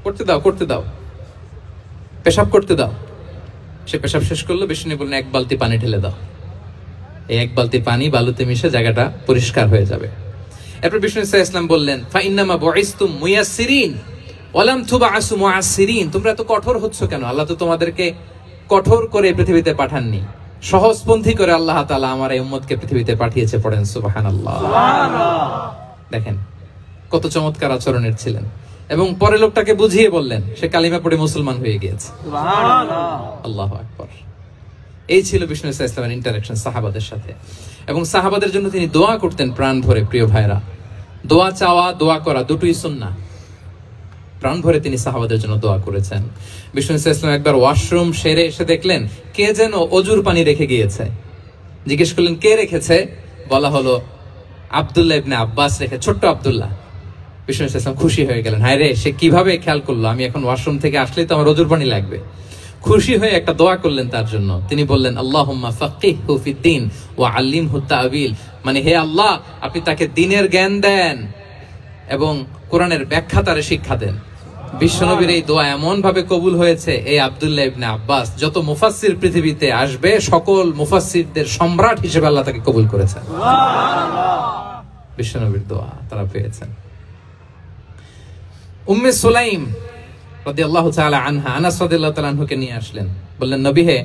করতে দাও, করতে দাও, পেশাব করতে দাও। সে পেশাব শেষ করলো। বিষ্ণু বললেন, এক বালতি পানি ঢেলে দাও। এই এক বালতি পানি বালুতে মিশে জায়গাটা পরিষ্কার হয়ে যাবে। এরপর বিষ্ণু ইসলাম বললেন, ফাইন্নামা বুইসতুম মুয়াসসিরিন ওয়া লাম তুবআসু মুআসসিরিন। তোমরা এত কঠোর হচ্ছ কেন? আল্লাহ তো তোমাদেরকে কঠোর করে পৃথিবীতে পাঠাননি, সহজপন্থী করে আল্লাহ তাআলা আমার এই উম্মতকে পৃথিবীতে পাঠিয়েছে। পড়েন সুবহানাল্লাহ। দেখেন কত চমৎকার আচরণের ছিলেন। এবং পরে লোকটাকে বুঝিয়ে বললেন, সে কালিমা পড়ে মুসলমান হয়ে গিয়েছে। আল্লাহু আকবার। এই ছিল বিষ্ণু ইসলামের ইন্টারেকশন সাহাবাদের সাথে। এবং সাহাবাদের জন্য তিনি দোয়া করতেন প্রাণ ভরে। প্রিয় ভাইরা, দোয়া চাওয়া, দোয়া করা দুটোই সুন্নাহ। প্রাণ ভরে তিনি সাহাবাদের জন্য দোয়া করেছেন। বিষ্ণু ইসলাম একবার ওয়াশরুম সেরে এসে দেখলেন কে যেন অজুর পানি রেখে গিয়েছে। জিজ্ঞেস করলেন, কে রেখেছে? বলা হলো, আব্দুল্লাহ ইবনে আব্বাস রেখে, ছোট্ট আব্দুল্লাহ। বিষ্ণু ইসলাম খুশি হয়ে গেলেন, হায় রে, সে কিভাবে খেয়াল করলো? আমি এখন ওয়াশরুম থেকে আসলেই তো আমার অজুর পানি লাগবে। খুশি হয়ে একটা দোয়া করলেন তার জন্য। তিনি বললেন, আল্লাহুম্মা ফাক্কিহহু ফিদ্দীন ওয়া আল্লিমহু তা'ওয়িল। মানে হে আল্লাহ, আপনি তাকে দ্বীনের জ্ঞান দেন এবং কোরআনের ব্যাখ্যা তারে শিক্ষা দেন। বিশ্বনবীর এই দোয়া এমন ভাবে কবুল হয়েছে, এই আব্দুল্লাহ ইবনে আব্বাস যত মুফাসসির পৃথিবীতে আসবে সকল মুফাসসিরদের সম্রাট হিসেবে আল্লাহ তাকে কবুল করেছেন। সুবহানাল্লাহ। বিশ্বনবীর দোয়া তারা পেয়েছেন। উম্মে সুলাইম রাদিয়াল্লাহু তাআলা আনহা, আনাস রাদিয়াল্লাহু তাআলা আনহুকে নিয়ে আসলেন। বললেন, নবী হে,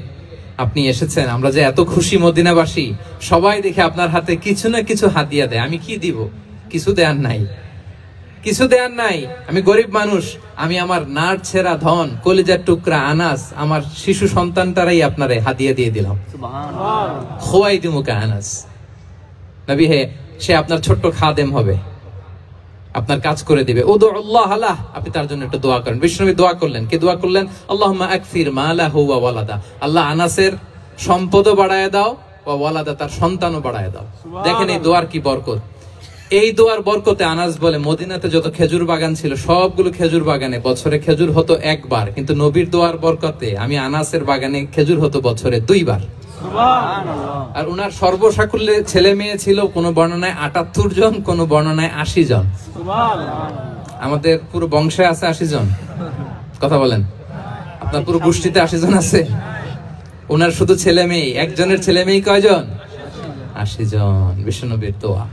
আপনি এসেছেন, আমরা যে এত খুশি মদিনাবাসী, সবাই দেখে আপনার হাতে কিছু না কিছু হাদিয়া দেয়। আমি কি দিব? কিছু দেয়ার নাই, কিছু দেয়ার নাই। আমি গরিব মানুষ, আমি আমার নাড় ছেঁড়া ধন, কলিজার টুকরা আনাস, আমার শিশু সন্তানটারাই আপনারে হাদিয়া দিয়ে দিলাম। সুবহানাল্লাহ। খুয়াইদুমুকা আনাস। নবী হে, সে আপনার ছোট্ট খাদেম হবে, আপনার কাজ করে দিবে। উদুল্লাহ আলাহ, আপনি তার জন্য একটু দোয়া করেন। বিষ্ণুনবী দোয়া করলেন। কি দোয়া করলেন? আল্লাহুম্মা আকসির মালাহু ওয়া ওয়ালাদা। আল্লাহ আনাসের সম্পদও বাড়ায় দাও, ওয়া ওয়ালাদা, তার সন্তানও বাড়ায় দাও। দেখেন এই দোয়ার কি বরকত। এই দোয়ার বরকতে আনাস বলে, মদিনাতে যত খেজুর বাগান ছিল সবগুলো খেজুর বাগানে বছরে খেজুর হতো একবার, কিন্তু নবীর দোয়ার বরকতে আমি আনাসের বাগানে খেজুর হতো বছরে 2 বার। সুবহানাল্লাহ। আর উনার সর্বসাকুল্যে ছেলে মেয়ে ছিল, কোন বর্ণনায় 78 জন, কোন বর্ণনায় 80 জন। সুবহানাল্লাহ। আমাদের পুরো বংশে আছে 80 জন, কথা বলেন। আপনার পুরো গোষ্ঠীতে 80 জন আছে। ওনার শুধু ছেলে মেয়ে, একজনের ছেলে মেয়ে কয়জন? 80 জন। বিশ্বনবীর দোয়া,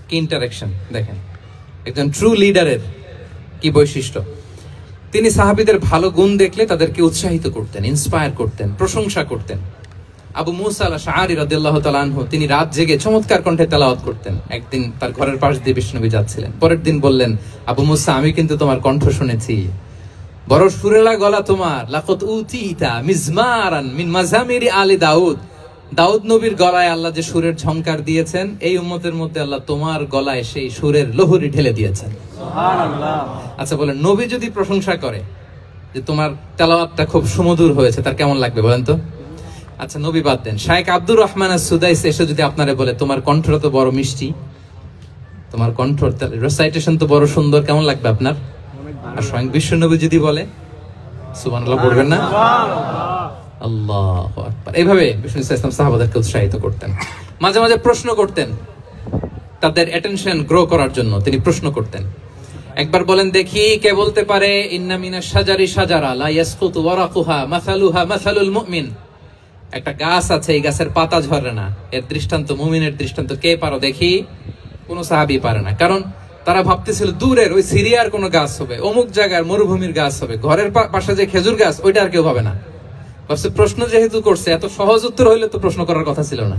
কি ইন্টারেকশন দেখেন, একজন ট্রু লিডারের কি বৈশিষ্ট্য। তিনি সাহাবীদের ভালো গুণ দেখলে তাদেরকে উৎসাহিত করতেন, ইন্সপায়ার করতেন, প্রশংসা করতেন। আবু মুসা আল-আশআরী রাদিয়াল্লাহু তাআলা আনহু তিনি রাত জেগে চমৎকার কণ্ঠে তেলাওয়াত করতেন। একদিন তার ঘরের পাশ দিয়ে বিশ্বনবী যাচ্ছিলেন, পরের দিন বললেন, আবু মুসা আমি কিন্তু তোমার কণ্ঠ শুনেছি, বড় সুরেলা গলা তোমার। লাকাদ উতিতা মিজমারান মিন মাজামিরি আলি দাউদ, দাউদ নবীর গলায় আল্লাহ যে সুরের ঝংকার দিয়েছেন, এই উম্মতের মধ্যে আল্লাহ তোমার গলায় সেই সুরের লহরী ঢেলে দিয়েছেন। সুবহানাল্লাহ। আচ্ছা বলেন, নবী যদি প্রশংসা করে যে তোমার তেলাওয়াতটা খুব সুমধুর হয়েছে, তার কেমন লাগবে বলেন তো? আচ্ছা নবী বাদ দেন, শাইখ আব্দুর রহমান আস-সুদাইস এসে যদি আপনারে বলে তোমার কণ্ঠটা তো বড় মিষ্টি, তোমার কণ্ঠ রেসাইটেশন তো বড় সুন্দর, কেমন লাগবে আপনার? আর স্বয়ং বিশ্বনবী যদি বলে, সুবহানাল্লাহ পড়বেন না? আল্লাহু আকবার। এইভাবে বিষ্ণু ইসলাম সাহাবাদেরকে উৎসাহিত করতেন। মাঝে মাঝে প্রশ্ন করতেন, তাদের অ্যাটেনশন গ্রো করার জন্য তিনি প্রশ্ন করতেন। একবার বলেন দেখি, কে বলতে পারে ইন্না মিনাশ শাজারি শাজারা লা ইয়াসকুতু ওয়ারাকুহা মাসালুহা মাসালুল মুমিন, একটা গাছ আছে, এই গাছের পাতা ঝরে না, এর দৃষ্টান্ত মুমিনের দৃষ্টান্ত। কে পারো দেখি? কোন সাহাবী পারে না, কারণ তারা ভাবতেছিল দূরের ওই সিরিয়ার কোন গাছ হবে, অমুক জায়গার মরুভূমির গাছ হবে, ঘরের পাশে যে খেজুর গাছ ওইটা আর কেউ হবে না। ভাবছে প্রশ্ন যেহেতু করছে, এত সহজ উত্তর হইলে তো প্রশ্ন করার কথা ছিল না।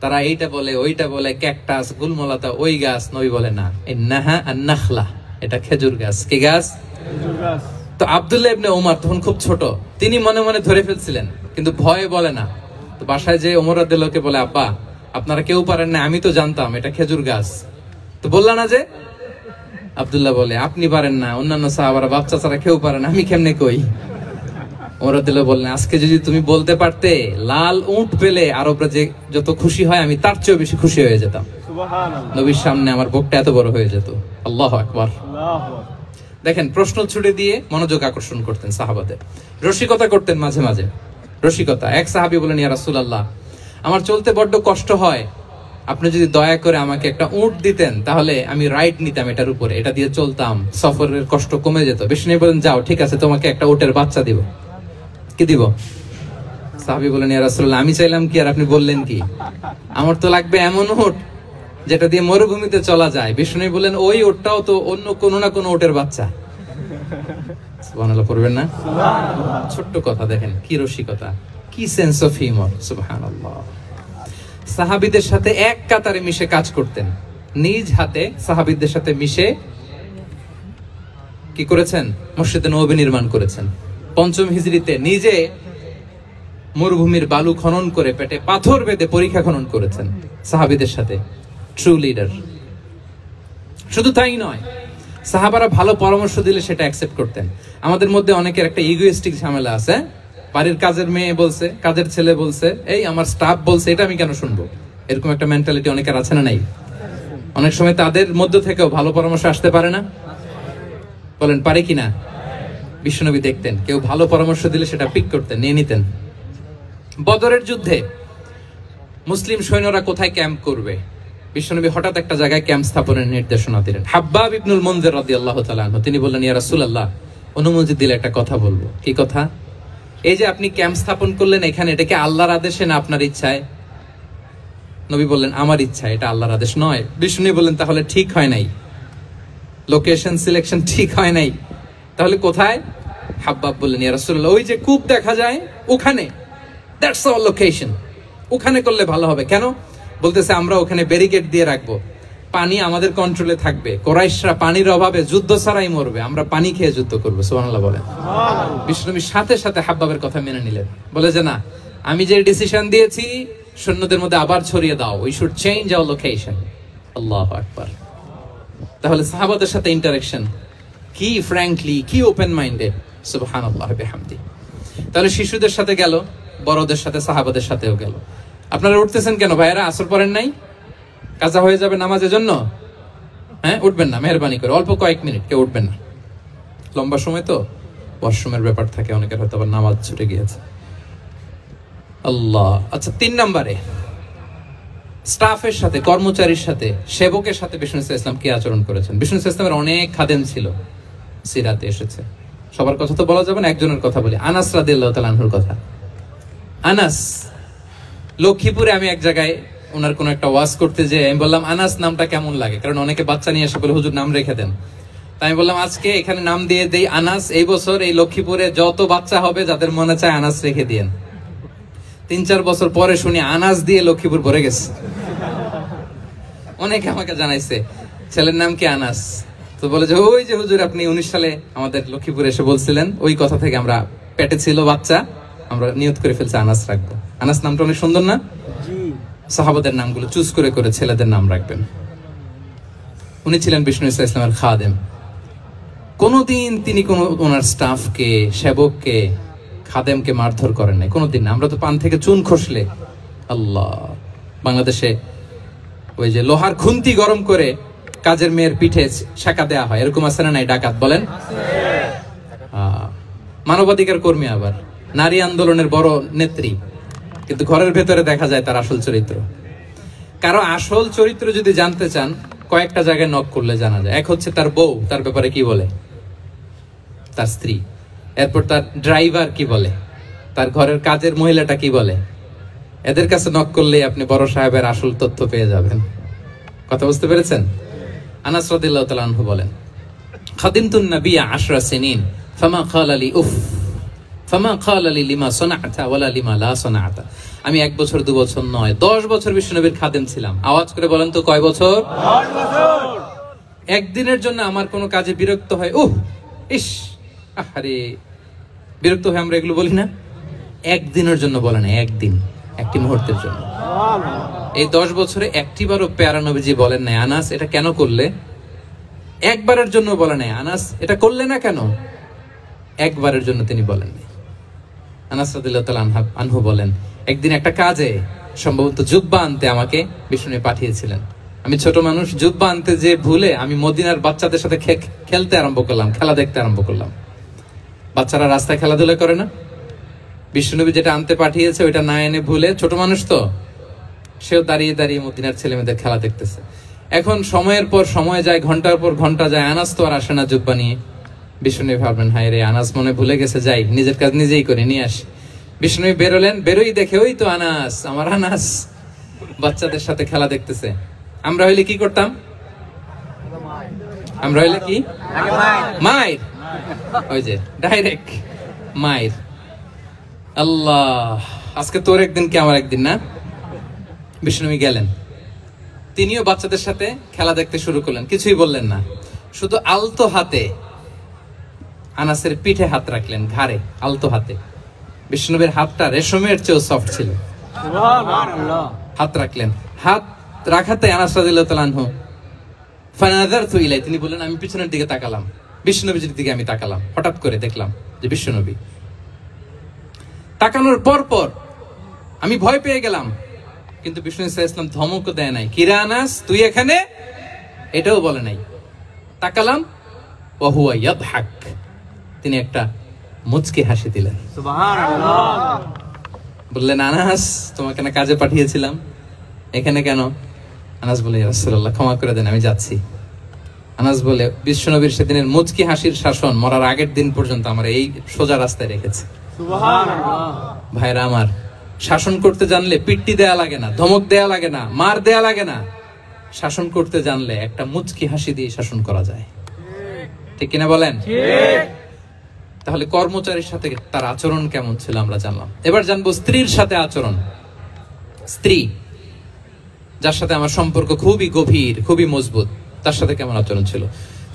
তারা এইটা বলে ওইটা বলে, ক্যাকটাস গুলমলাতা ওই গাছ। নবী বলে না, ইন্নাহা আন-নাখলা, এটা খেজুর গাছ। কি গাছ? খেজুর গাছ। তো আব্দুল্লাহ ইবনে ওমর তখন খুব ছোট, তিনি মনে মনে ধরে ফেলছিলেন, কিন্তু ভয়ে বলে না। তো বাসায় যে ওমর রাদিয়াল্লাহু বলে, আব্বা আপনারা কেউ পারেন না, আমি তো জানতাম এটা খেজুর গাছ, তো বললা না যে? আব্দুল্লাহ বলে, আপনি পারেন না, অন্যান্য সাহাবারা বাচ্চা ছাড়া কেউ পারে না, আমি কেমনে কই? ওমর রাদিয়াল্লাহু বললেন, আজকে যদি তুমি বলতে পারতে লাল উট পেলে আরবরা যে যত খুশি হয়, আমি তার চেয়েও বেশি খুশি হয়ে যেতাম। সুবহানাল্লাহ। নবীর সামনে আমার বুকটা এত বড় হয়ে যেত। আল্লাহু আকবার। আল্লাহু আকবার। দেখেন, প্রশ্ন ছুড়ে দিয়ে মনোযোগ আকর্ষণ করতেন সাহাবাদের। রসিকতা করতেন মাঝে মাঝে, রসিকতা। এক সাহাবী বলেন, ইয়া রাসূলুল্লাহ, আমার চলতে বড্ড কষ্ট হয়, আপনি যদি দয়া করে আমাকে একটা উট দিতেন, তাহলে আমি রাইড নিতাম এটার উপরে, এটা দিয়ে চলতাম, সফরের কষ্ট কমে যেত। বিষ্ণু বলেন, যাও ঠিক আছে, তোমাকে একটা উটের বাচ্চা দিব। কি দিব? সাহাবী বলেন, ইয়া রাসূলুল্লাহ, আমি চাইলাম কি আর আপনি বললেন কি? আমার তো লাগবে এমন উট যেটা দিয়ে মরুভূমিতে চলা যায়। বিষ্ণু বলেন, ওই উটটাও তো অন্য কোন না কোন উটের বাচ্চা। সুবহানাল্লাহ পড়বেন না? সুবহানাল্লাহ। ছোট্ট কথা, দেখেন কি রসিকতা, কি সেন্স অফ হিউমার। সুবহানাল্লাহ। সাহাবীদের সাথে এক কাতারে মিশে কাজ করতেন, নিজ হাতে সাহাবীদের সাথে মিশে কি করেছেন? মসজিদে নববী নির্মাণ করেছেন। পঞ্চম হিজরিতে নিজে মরুভূমির বালু খনন করে পেটে পাথর বেঁধে পরীক্ষা খনন করেছেন সাহাবীদের সাথে। True leader. শুধু তাই নয়, সাহাবারা ভালো পরামর্শ দিলে সেটা অ্যাকসেপ্ট করতেন। আমাদের মধ্যে অনেকের একটা ইগোইস্টিক ঝামেলা আছে, বাড়ির কাজের মেয়ে বলছে, কাজের ছেলে বলছে, এই আমার স্টাফ বলছে, এটা আমি কেন শুনবো? এরকম একটা মেন্টালিটি অনেকের আছে না নাই? অনেক সময় তাদের মধ্য থেকেও ভালো পরামর্শ আসতে পারে না? বলেন পারে কিনা? বিশ্বনবী দেখতেন, কেউ ভালো পরামর্শ দিলে সেটা পিক করতেন, নিয়ে নিতেন। বদরের যুদ্ধে মুসলিম সৈন্যরা কোথায় ক্যাম্প করবে, বিশ্বনবী হঠাৎ একটা জায়গায় ক্যাম্প স্থাপনের নির্দেশনা দিলেন। হাব্বাব ইবনুল মুনজির রাদিয়াল্লাহু তাআলা আনহু তিনি বললেন, ইয়া রাসূলুল্লাহ, অনুমতি দিলে একটা কথা বলবো। কি কথা? এই যে আপনি ক্যাম্প স্থাপন করলেন এখানে, এটা কি আল্লাহর আদেশে না আপনার ইচ্ছায়? নবী বললেন, আমার ইচ্ছা, এটা আল্লাহর আদেশ নয়। বিষ্ণু বললেন, তাহলে ঠিক হয় নাই, লোকেশন সিলেকশন ঠিক হয় নাই, তাহলে কোথায়? হাব্বাব বললেন, ইয়া রাসূলুল্লাহ, ওই যে কূপ দেখা যায় ওখানে, দ্যাটস আওয়ার লোকেশন, ওখানে করলে ভালো হবে। কেন? বলতেছে, আমরা ওখানে ব্যারিকেড দিয়ে রাখবো, পানি আমাদের কন্ট্রোলে থাকবে, কুরাইশরা পানির অভাবে যুদ্ধ ছাড়াই মরবে, আমরা পানি খেয়ে যুদ্ধ করবো। সুবহানাল্লাহ বলেন। বিষ্ণু সাথে সাথে হাব্বাবের কথা মেনে নিলেন, বলে যে না, আমি যে ডিসিশন দিয়েছি সৈন্যদের মধ্যে আবার ছড়িয়ে দাও, we should change our location. আল্লাহু আকবার। তাহলে সাহাবাদের সাথে ইন্টারেকশন কি ফ্র্যাঙ্কলি, কি ওপেন মাইন্ডেড। সুবহানাল্লাহ বিহামদি। তাহলে শিশুদের সাথে গেল, বড়দের সাথে, সাহাবাদের সাথেও গেল। আপনারা উঠতেছেন কেন ভাইয়েরা? আসর পড়েন নাই? কাজা হয়ে যাবে নামাজের জন্য? হ্যাঁ, উঠবেন না মেহরবানি করে, অল্প কয়েক মিনিট, কেউ উঠবেন না। লম্বা সময় তো ওয়াশরুমের ব্যাপার থাকে, অনেকের হয়তো আবার নামাজ ছুটে গিয়েছে। আল্লাহ। আচ্ছা, 3 নম্বরে স্টাফের সাথে, কর্মচারীর সাথে, সেবকের সাথে বিষ্ণু ইসলাম কি আচরণ করেছেন। বিষ্ণু ইসলামের অনেক খাদেম ছিল, সিরাতে এসেছে। সবার কথা তো বলা যাবে না, একজনের কথা বলি, আনাস রাদিয়াল্লাহু তাআলা আনহুর কথা। আনাস, লক্ষ্মীপুরে আমি এক জায়গায় ওনার কোন একটা ওয়াজ করতে যে আমি বললাম আনাস নামটা কেমন লাগে, কারণ অনেকে বাচ্চা নিয়ে এসে বলে হুজুর নাম রেখে দেন। তাই আমি বললাম আজকে এখানে নাম দিয়ে দেই আনাস, এই বছর এই লক্ষ্মীপুরে যত বাচ্চা হবে যাদের মনে চায় আনাস রেখে দিয়েন। 3-4 বছর পরে শুনি আনাস দিয়ে লক্ষ্মীপুর ভরে গেছে। অনেকে আমাকে জানাইছে ছেলের নাম কি আনাস, তো বলে যে ওই যে হুজুর আপনি 19 সালে আমাদের লক্ষ্মীপুরে এসে বলছিলেন, ওই কথা থেকে আমরা, পেটে ছিল বাচ্চা, আমরা নিয়ত করে ফেলছি আনাস রাখবো। আনাস নামটা অনেক সুন্দর না? সাহাবাদের নামগুলো চুজ করে করে ছেলেদের নাম রাখবেন। উনি ছিলেন বিষ্ণু ইসলামের খাদেম। কোনদিন তিনি কোন ওনার স্টাফকে, সেবককে, খাদেমকে মারধর করেন নাই, কোনদিন না। আমরা তো পান থেকে চুন খসলে আল্লাহ, বাংলাদেশে ওই যে লোহার খুন্তি গরম করে কাজের মেয়ের পিঠে শাঁকা দেয়া হয়, এরকম আছে না নাই? ডাকাত বলেন, মানবাধিকার কর্মী, আবার নারী আন্দোলনের বড় নেত্রী, কিন্তু ঘরের ভেতরে দেখা যায় তার আসল চরিত্র। কারো আসল চরিত্র যদি জানতে চান, কয়েকটা জায়গায় নক করলে জানা যায়। এক হচ্ছে তার বউ, তার ব্যাপারে কি বলে, তার স্ত্রী। এরপর তার ড্রাইভার কি বলে, তার ঘরের কাজের মহিলাটা কি বলে। এদের কাছে নক করলেই আপনি বড় সাহেবের আসল তথ্য পেয়ে যাবেন। কথা বুঝতে পেরেছেন? আনাস রাদিয়াল্লাহু তাআলা আনহু বলেন, খাদিমতুন নবিয়্য 10 সিনিন ফামা ক্বালা লি উফ ফামা ক্বালা লি লিমা সানা'তা ওয়ালা লিমা লা সানা'তা। আমি 1 বছর 2 বছর নয়, 10 বছর বিশ্বনবীর খাদেম ছিলাম। আওয়াজ করে বলেন তো কয় বছর? 10 বছর। একদিনের জন্য আমার কোনো কাজে বিরক্ত হয়, উহ ইস আরে, বিরক্ত হয়ে আমরা এগুলো বলি না? একদিনের জন্য বলে না, একদিন, একটি মুহূর্তের জন্য। এই 10 বছরে একটিবারও প্যারা নবীজি বলেন নাই আনাস এটা কেন করলে। একবারের জন্য বলে নাই আনাস এটা করলে না কেন, একবারের জন্য তিনি বলেননি। আনাস রাদিয়াল্লাহু তাআলা আনহু বলেন, একদিন একটা কাজে, সম্ভবত জুব্বা আনতে আমাকে বিষ্ণু পাঠিয়েছিলেন। আমি ছোট মানুষ, জুব্বা আনতে যে ভুলে আমি মদিনার বাচ্চাদের সাথে খেলতে আরম্ভ করলাম, খেলা দেখতে আরম্ভ করলাম। বাচ্চারা রাস্তায় খেলাধুলা করে না, বিশ্বনবী যেটা আনতে পাঠিয়েছে ওইটা না এনে ভুলে, ছোট মানুষ তো, সেও দাঁড়িয়ে দাঁড়িয়ে মদিনার ছেলে মেয়েদের খেলা দেখতেছে। এখন সময়ের পর সময় যায়, ঘন্টার পর ঘন্টা যায়, আনাস তো আর আসে না জুব্বা নিয়ে। বিষ্ণু ভাবলেন হায় রে, আনাস মনে ভুলে গেছে, যাই নিজের কাজ নিজেই করে নিয়ে আসি। বিষ্ণু বেরোলেন, বেরোই দেখে ওই তো আনাস, আমার আনাস বাচ্চাদের সাথে খেলা দেখতেছে। আমরা হইলে কি করতাম? আমরা হইলে কি মায়ের, ওই যে ডাইরেক্ট মায়ের। আল্লাহ, আজকে তোর একদিন কি আমার একদিন না। বিষ্ণু গেলেন, তিনিও বাচ্চাদের সাথে খেলা দেখতে শুরু করলেন, কিছুই বললেন না, শুধু আলতো হাতে আনাসের পিঠে হাত রাখলেন, ঘাড়ে আলতো হাতে। বিষ্ণুবীর হাতটা রেশমের চেয়েও সফট ছিল। হাত রাখলেন, হাত রাখাতে আনাস রাদিয়াল্লাহু তাআলা আনহু ফানাযারতু ইলাই, তিনি বললেন আমি পিছনের দিকে তাকালাম, বিষ্ণুনবীর দিকে আমি তাকালাম। হঠাৎ করে দেখলাম যে বিষ্ণুনবী। তাকানোর পর পর আমি ভয় পেয়ে গেলাম, কিন্তু বিষ্ণু ইসলাম ধমকও দেয় নাই, কিরা আনাস তুই এখানে, এটাও বলে নাই। তাকালাম, ওয়া হুয়া ইয়াদহাক, তিনি একটা মুচকি হাসি দিলেন। সুবহানাল্লাহ। বললেন আনাস তোমাকে না কাজে পাঠিয়েছিলাম, এখানে কেন? আনাস বলে ইয়া রাসূলুল্লাহ ক্ষমা করে দেন, আমি যাচ্ছি। আনাস বলে বিশ্বনবীর সেদিনের মুচকি হাসির শাসন মরার আগের দিন পর্যন্ত আমার এই সোজা রাস্তায় রেখেছে। সুবহানাল্লাহ। ভাইরা আমার, শাসন করতে জানলে পিট্টি দেয়া লাগে না, ধমক দেয়া লাগে না, মার দেয়া লাগে না। শাসন করতে জানলে একটা মুচকি হাসি দিয়ে শাসন করা যায়, ঠিক কিনা বলেন? ঠিক। তাহলে কর্মচারীর সাথে তার আচরণ কেমন ছিল আমরা জানলাম। এবার জানবো স্ত্রীর সাথে আচরণ। স্ত্রী যার সাথে আমার সম্পর্ক খুবই গভীর, খুবই মজবুত, তার সাথে কেমন আচরণ ছিল।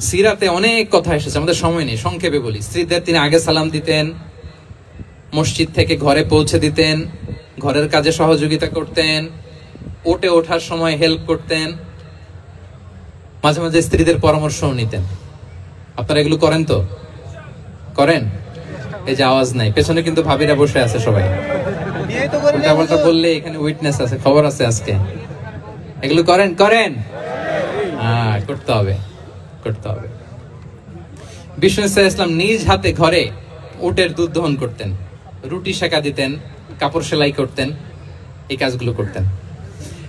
সিরাতে অনেক কথা এসেছে, আমাদের সময় নেই, সংক্ষেপে বলি। স্ত্রীদের তিনি আগে সালাম দিতেন, মসজিদ থেকে ঘরে পৌঁছে দিতেন, ঘরের কাজে সহযোগিতা করতেন, ওঠে ওঠার সময় হেল্প করতেন, মাঝে মাঝে স্ত্রীদের পরামর্শও নিতেন। আপনারা এগুলো করেন তো? করেন? এই যে আওয়াজ নাই, পেছনে কিন্তু ভাবিরা বসে আছে সবাই, উল্টা বললে এখানে উইটনেস আছে, খবর আছে আজকে। এগুলো করেন? করেন? হ্যাঁ, করতে হবে, করতে হবে। বিষ্ণু ইসলাম নিজ হাতে ঘরে উটের দুধ দহন করতেন, রুটি সেকা দিতেন, কাপড় সেলাই করতেন, এই কাজগুলো করতেন।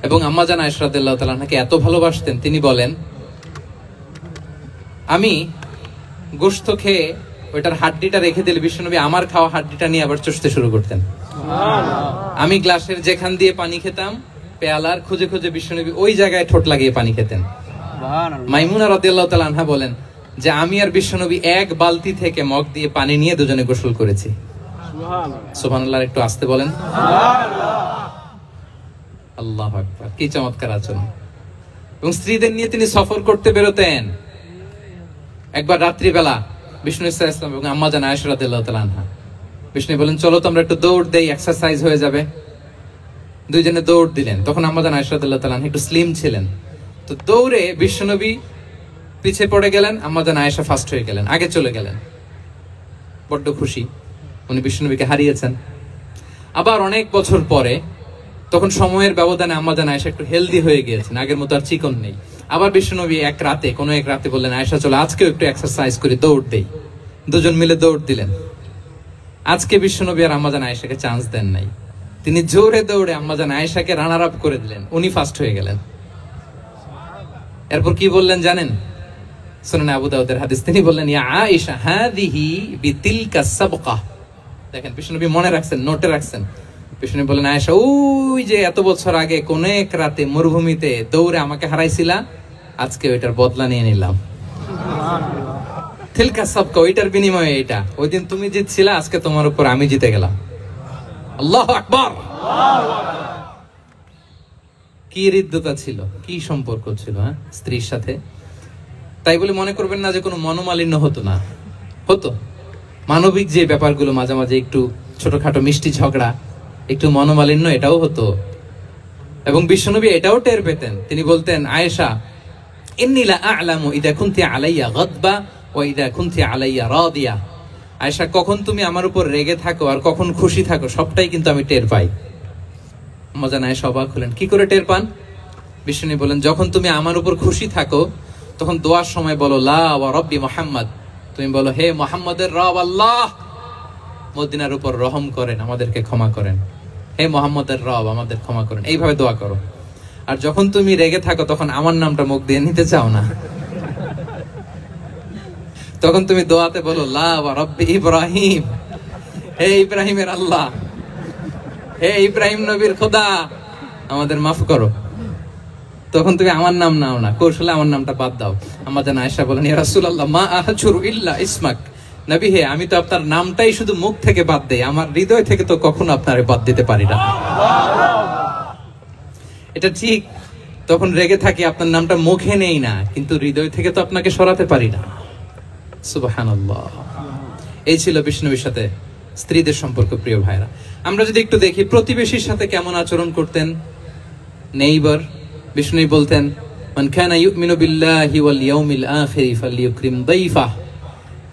এবং আম্মা জান আয়েশা রাদিয়াল্লাহু তাআলা আনহাকে এত ভালোবাসতেন, তিনি বলেন আমি গোশত খেয়ে ওইটার হাড্ডিটা রেখে দিলে বিশ্বনবী আমার খাওয়া হাড্ডিটা নিয়ে আবার চষতে শুরু করতেন। আমি গ্লাসের যেখান দিয়ে পানি খেতাম, পেয়ালার খুঁজে খুঁজে বিশ্বনবী ওই জায়গায় ঠোঁট লাগিয়ে পানি খেতেন। মাইমুনা রাদিয়াল্লাহু তাআলা আনহা বলেন যে আমি আর বিশ্বনবী এক বালতি থেকে মগ দিয়ে পানি নিয়ে দুজনে গোসল করেছি। সুবহানাল্লাহ, একটু আস্তে বলেন। আল্লাহু আকবার, কি চমৎকার আচরণ। এবং স্ত্রীদের নিয়ে তিনি সফর করতে বেরোতেন। একবার রাত্রিবেলা বিষ্ণু ইসলাম এবং আম্মা জান আয়েশা রাদিয়াল্লাহু তাআলা আনহা, বিষ্ণু বলেন চলো তো আমরা একটু দৌড় দেই, এক্সারসাইজ হয়ে যাবে। দুইজনে দৌড় দিলেন। তখন আম্মা জান আয়েশা রাদিয়াল্লাহু তাআলা আনহা একটু স্লিম ছিলেন, তো দৌড়ে বিশ্বনবী পিছে পড়ে গেলেন, আম্মা জান আয়েশা ফার্স্ট হয়ে গেলেন, আগে চলে গেলেন। বড্ড খুশি, উনি বিশ্বনবীকে হারিয়েছেন। আবার অনেক বছর পরে, তখন সময়ের ব্যবধানে আম্মা জান আয়েশা একটু হেলদি হয়ে গিয়েছেন, আগের মতো আর চিকন নেই। আবার বিশ্বনবী এক রাতে বললেন আয়েশা চলো আজকেও একটু এক্সারসাইজ করি, দৌড় দেই। দুজন মিলে দৌড় দিলেন। আজকে বিশ্বনবী আর আম্মা জান আয়েশাকে চান্স দেন নাই, তিনি জোরে দৌড়ে আম্মা জান আয়েশাকে রানার আপ করে দিলেন, উনি ফার্স্ট হয়ে গেলেন। এরপর কি বললেন জানেন? সুনানে আবু দাউদের হাদিস, তিনি বললেন ইয়া আয়েশা হাদিহি বিতিলকা সাবকা। দেখেন বিশ্বনবী মনে রাখছেন, নোটে রাখছেন। বিষ্ণু বলেন আয়েশা, ওই যে এত বছর আগে কোন এক রাতে মরুভূমিতে দৌড়ে আমাকে হারাইছিলা, আজকে ওইটার বদলা নিয়ে নিলাম। তিলকা সাবকা, ওইটার বিনিময়ে এটা। ওই দিন তুমি জিতছিলা, আজকে তোমার উপর আমি জিতে গেলাম। আল্লাহু আকবার। কি হৃদ্যতা ছিল, কি সম্পর্ক ছিল স্ত্রীর সাথে। তাই বলে মনে করবেন না যে কোনো মনোমালিন্য হতো না, হতো। মানবিক যে ব্যাপারগুলো, মাঝে মাঝে একটু ছোটখাটো মিষ্টি ঝগড়া, একটু মনোমালিন্য, এটাও হতো। এবং বিশ্বনবী এটাও টের পেতেন। তিনি বলতেন আয়েশা ইন্নী লা আ'লামু ইযা কুনতি আলাইয়া গাদবা ওয়া ইযা কুনতি আলাইয়া রাদিয়া। আয়েশা, কখন তুমি আমার উপর রেগে থাকো আর কখন খুশি থাকো সবটাই কিন্তু আমি টের পাই। আম্মা জান আয়েশা অবাক হলেন, কি করে টের পান? বিশ্বনবী বলেন যখন তুমি আমার উপর খুশি থাকো তখন দোয়ার সময় বলো লা ওয়া রাব্বি মুহাম্মদ, তুমি বলো হে মুহাম্মদের রব আল্লাহ, মদিনার উপর রহম করেন, আমাদেরকে ক্ষমা করেন। হে মুহাম্মদের রব, আমাদের ক্ষমা করেন। এইভাবে দোয়া করো। আর যখন তুমি রেগে থাকো তখন আমার নামটা মুখ দিয়ে নিতে চাও না, তখন তুমি দোয়াতে বলো লা ওয়া রাব্বি ইব্রাহিম, হে ইব্রাহিমের আল্লাহ, হে ইব্রাহিম নবীর খোদা, আমাদের মাফ করো। তখন তুমি আমার নাম নাও না, কৌশলে আমার নামটা বাদ দাও। আম্মা জান আয়েশা বলেন ইয়া রাসূলুল্লাহ মা আহজুরু ইল্লা ইসমাক, নবী হে আমি তো আপনার নামটাই শুধু মুখ থেকে বাদ দেই, আমার হৃদয় থেকে তো কখনো আপনারে বাদ দিতে পারি না। এটা ঠিক, তখন রেগে থাকি, আপনার নামটা মুখে নেই না, কিন্তু হৃদয় থেকে তো আপনাকে সরাতে পারি না। সুবহানাল্লাহ। এই ছিল বিষ্ণুর সাথে স্ত্রীদের সম্পর্ক। প্রিয় ভাইরা, আমরা যদি একটু দেখি প্রতিবেশীর সাথে কেমন আচরণ করতেন। নেইবার, বিষ্ণু বলতেন মান কানা ইউমিনু বিল্লাহি ওয়াল ইয়াউমিল আখির ফালইউকরিম দাইফা,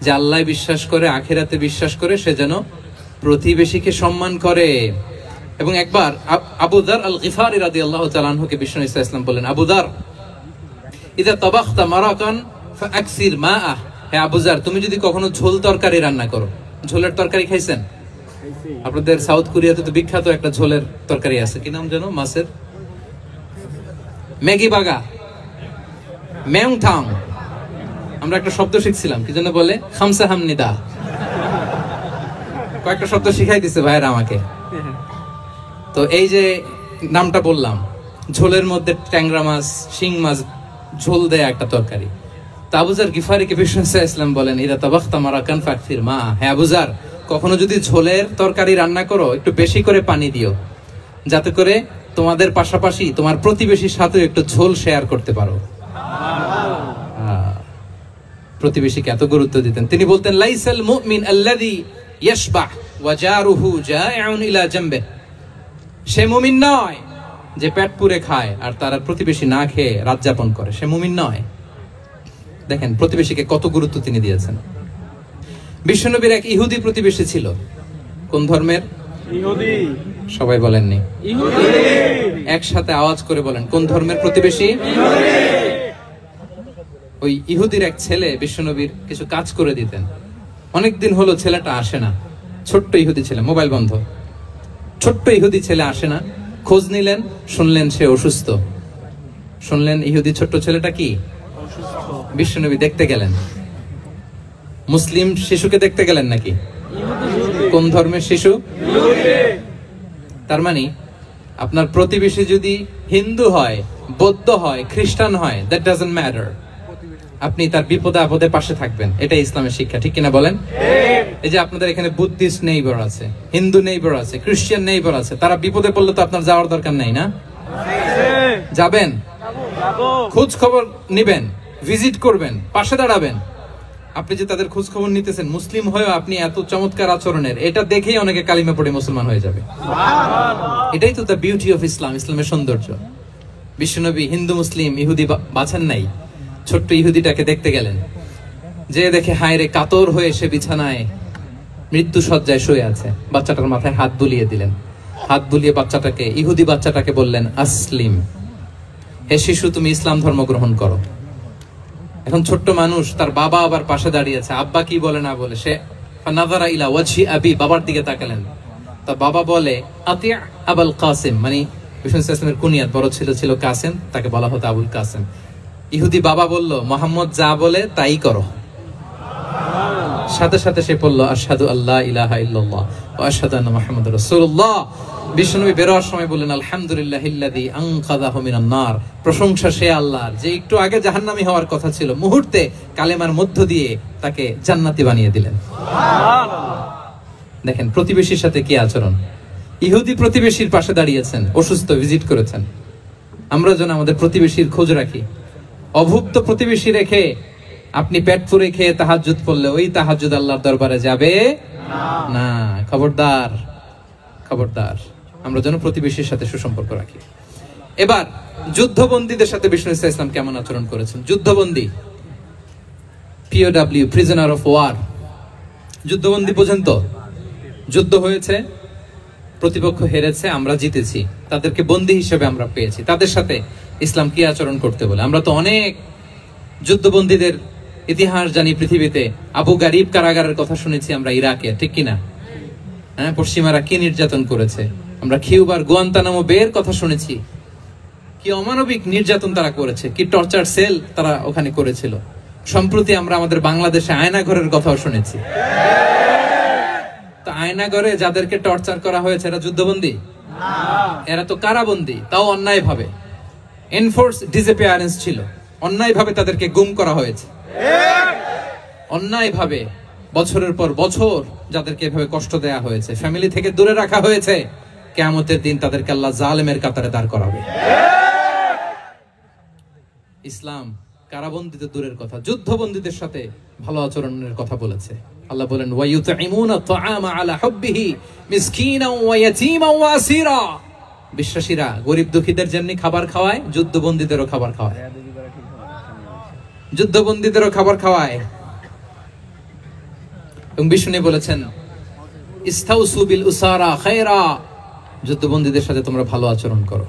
যে আল্লাহ বিশ্বাস করে, আখিরাতে বিশ্বাস করে, সে যেন প্রতিবেশীকে সম্মান করে। এবং একবার আবু যার আল গিফারি রাদিয়াল্লাহু তাআলা আনহুকে বিষ্ণু ইসলাম বলেন আবু যার ইযা তাবাখতা মারাকান ফাআকসির মাআ, হে আবু যার তুমি যদি কখনো ঝোল তরকারি রান্না করো, ঝোলের তরকারি খাইছেন? আপনাদের সাউথ কোরিয়াতে তো বিখ্যাত একটা ঝোলের তরকারি আছে, কি নাম যেন, মাছের ম্যাগি বাগা, মেংথাং। আমরা একটা শব্দ শিখছিলাম, কি জন্য বলে খামসা হামনিদা, কয়েকটা শব্দ শিখাই দিছে ভাইরা আমাকে। তো এই যে নামটা বললাম, ঝোলের মধ্যে ট্যাংরা মাছ, শিং মাছ ঝোল দেয়া একটা তরকারি। তা আবু যার গিফারিকে বিষ্ণু ইসলাম বলেন ইদা তাবাখতা মারাকান ফাকফির মা, হে আবু যার কখনো যদি ঝোলের তরকারি রান্না করো একটু বেশি করে পানি দিও, যাতে করে তোমাদের পাশাপাশি তোমার প্রতিবেশীর সাথে একটু ঝোল শেয়ার করতে পারো। প্রতিবেশীকে এত গুরুত্ব দিতেন। তিনি বলতেন লাইসাল মুমিন আল্লাযী ইয়াশবা ওয়া জারুহু জাইউন ইলা জামবিহি, সে মুমিন নয় যে পেট পুরে খায় আর তার প্রতিবেশী না খেয়ে রাত যাপন করে, সে মুমিন নয়। দেখেন প্রতিবেশীকে কত গুরুত্ব তিনি দিয়েছেন। বিশ্বনবীর এক ইহুদি প্রতিবেশী ছিল। কোন ধর্মের? ইহুদি। সবাই বলেননি? ইহুদি। একসাথে আওয়াজ করে বলেন, কোন ধর্মের প্রতিবেশী? ইহুদি। ওই ইহুদির এক ছেলে বিশ্বনবীর কিছু কাজ করে দিতেন। অনেকদিন হলো ছেলেটা আসে না, ছোট্ট ইহুদি ছেলে, মোবাইল বন্ধ, ছোট্ট ইহুদি ছেলে আসে না। খোঁজ নিলেন, শুনলেন সে অসুস্থ। শুনলেন ইহুদি ছোট্ট ছেলেটা কি বিশ্বনবী দেখতে গেলেন। মুসলিম শিশুকে দেখতে গেলেন নাকি? কোন ধর্মের শিশু? তার মানে আপনার প্রতিবেশী যদি হিন্দু হয়, বৌদ্ধ হয়, খ্রিস্টান হয়, দ্যাট ডাজন্ট ম্যাটার। আপনি তার বিপদে আপদে পাশে থাকবেন, এটাই ইসলামের শিক্ষা, ঠিক কিনা বলেন? এই যে আপনাদের এখানে বুদ্ধিস্ট নেইবার আছে, হিন্দু নেইবার আছে, খ্রিস্টান নেইবার আছে, তারা বিপদে পড়লে তো আপনার যাওয়ার দরকার নেই না? যাবেন, খোঁজ খবর নিবেন, ভিজিট করবেন, পাশে দাঁড়াবেন। আপনি যে তাদের খোঁজ খবর নিতেছেন, মুসলিম হয়েও আপনি এত চমৎকার আচরণের, এটা দেখেই অনেকে কালিমা পড়ে মুসলমান হয়ে যাবে। এটাই তো দ্য বিউটি অফ ইসলাম, ইসলামের সৌন্দর্য। বিশ্বনবী হিন্দু মুসলিম ইহুদি বাছেন নাই, ছোট্ট ইহুদিটাকে দেখতে গেলেন, যে দেখে হায় রে, কাতর হয়ে সে বিছানায় মৃত্যু শয্যায় শুয়ে আছে। বাচ্চাটার মাথায় হাত বুলিয়ে দিলেন। হাত বুলিয়ে বাচ্চাটাকে, ইহুদি বাচ্চাটাকে বললেন, আসলিম, হে শিশু, তুমি ইসলাম ধর্ম গ্রহণ করো। এখন ছোট্ট মানুষ, তার বাবা আবার পাশে দাঁড়িয়েছে, আব্বা কি বলে না বলে, সে নাযারা ইলা ওয়াজহি আবি, বাবার দিকে তাকালেন। তা বাবা বলে, আতিয়া আবুল কাসিম, মানে বিষ্ণু ইসলামের কুনিয়াত, বড় ছিল ছিল কাসিম, তাকে বলা হতো আবুল কাসিম। ইহুদি বাবা বলল, মোহাম্মদ যা বলে তাই করো। সাথে সাথে সে বলল, আশহাদু আল্লা ইলাহা ইল্লাল্লাহ ওয়া আশহাদু আন্না মুহাম্মাদুর রাসূলুল্লাহ। বিশ্বনবী বেরোয়ার সময় বললেন, আলহামদুলিল্লাহিল্লাযী আনকাযাহু মিনান নার, প্রশংসা সে আল্লাহর যে একটু আগে জাহান্নামী হওয়ার কথা ছিল, মুহূর্তে কালেমার মধ্য দিয়ে তাকে জান্নাতি বানিয়ে দিলেন। সুবহানাল্লাহ। দেখেন প্রতিবেশীর সাথে কি আচরণ। ইহুদি প্রতিবেশীর পাশে দাঁড়িয়েছেন, অসুস্থ, ভিজিট করেছেন। আমরা যেন আমাদের প্রতিবেশীর খোঁজ রাখি। অভুক্ত প্রতিবেশী রেখে আপনি পেট পুরে খেয়ে তাহাজ্জুদ পড়লে ওই তাহাজ্জুদ আল্লাহর দরবারে যাবে না। খবরদার, খবরদার, আমরা যেন প্রতিবেশীর সাথে সুসম্পর্ক রাখি। এবার যুদ্ধবন্দীদের সাথে বিষ্ণু ইসলাম কেমন আচরণ করেছেন। যুদ্ধবন্দী, POW, প্রিজনার অফ ওয়ার, যুদ্ধবন্দী পর্যন্ত যুদ্ধ হয়েছে, প্রতিপক্ষ হেরেছে, আমরা জিতেছি, তাদেরকে বন্দী হিসেবে আমরা পেয়েছি, তাদের সাথে ইসলাম কি আচরণ করতে বলে। আমরা তো অনেক যুদ্ধবন্দীদের ইতিহাস জানি পৃথিবীতে। আবু গারিব কারাগারের কথা শুনেছি আমরা ইরাকে, ঠিক কিনা? হ্যাঁ, পশ্চিমারা কি নির্যাতন করেছে। আমরা কিউবার গুয়ান্তানামো বের কথা শুনেছি, কি অমানবিক নির্যাতন তারা করেছে, কি টর্চার সেল তারা ওখানে করেছিল। সম্প্রতি আমরা আমাদের বাংলাদেশে আয়নাঘরের কথাও শুনেছি। তো আয়নাঘরে যাদেরকে টর্চার করা হয়েছে এরা যুদ্ধবন্দী? এরা তো কারাবন্দী, তাও অন্যায় ভাবে। এনফোর্স ডিসঅ্যাপিয়ারেন্স ছিল, অন্যায় ভাবে তাদেরকে গুম করা হয়েছে। অন্যায় ভাবে বছরের পর বছর যাদেরকে এভাবে কষ্ট দেয়া হয়েছে, ফ্যামিলি থেকে দূরে রাখা হয়েছে, কিয়ামতের দিন তাদেরকে আল্লাহ জালেমের কাতারে দাঁড় করাবে। ইসলাম কারাবন্দীদের দূরের কথা, যুদ্ধবন্দীদের সাথে ভালো আচরণের কথা বলেছে। আল্লাহ বলেন, ওয়া ইউতঈমুনা আত-তাআমা আলা হুব্বিহি মিসকিনান ওয়া ইয়াতীমান ওয়া আসীরা। বিশ্বাসীরা গরিব দুঃখীদের যেমনি খাবার খাওয়ায়, যুদ্ধবন্দীদেরও খাবার খাওয়ায়, যুদ্ধবন্দীদেরও খাবার খাওয়ায়। এবং বিষ্ণু বলেছেন, ইস্তাউসু বিল উসারা খায়রা, যুদ্ধবন্দীদের সাথে তোমরা ভালো আচরণ করো।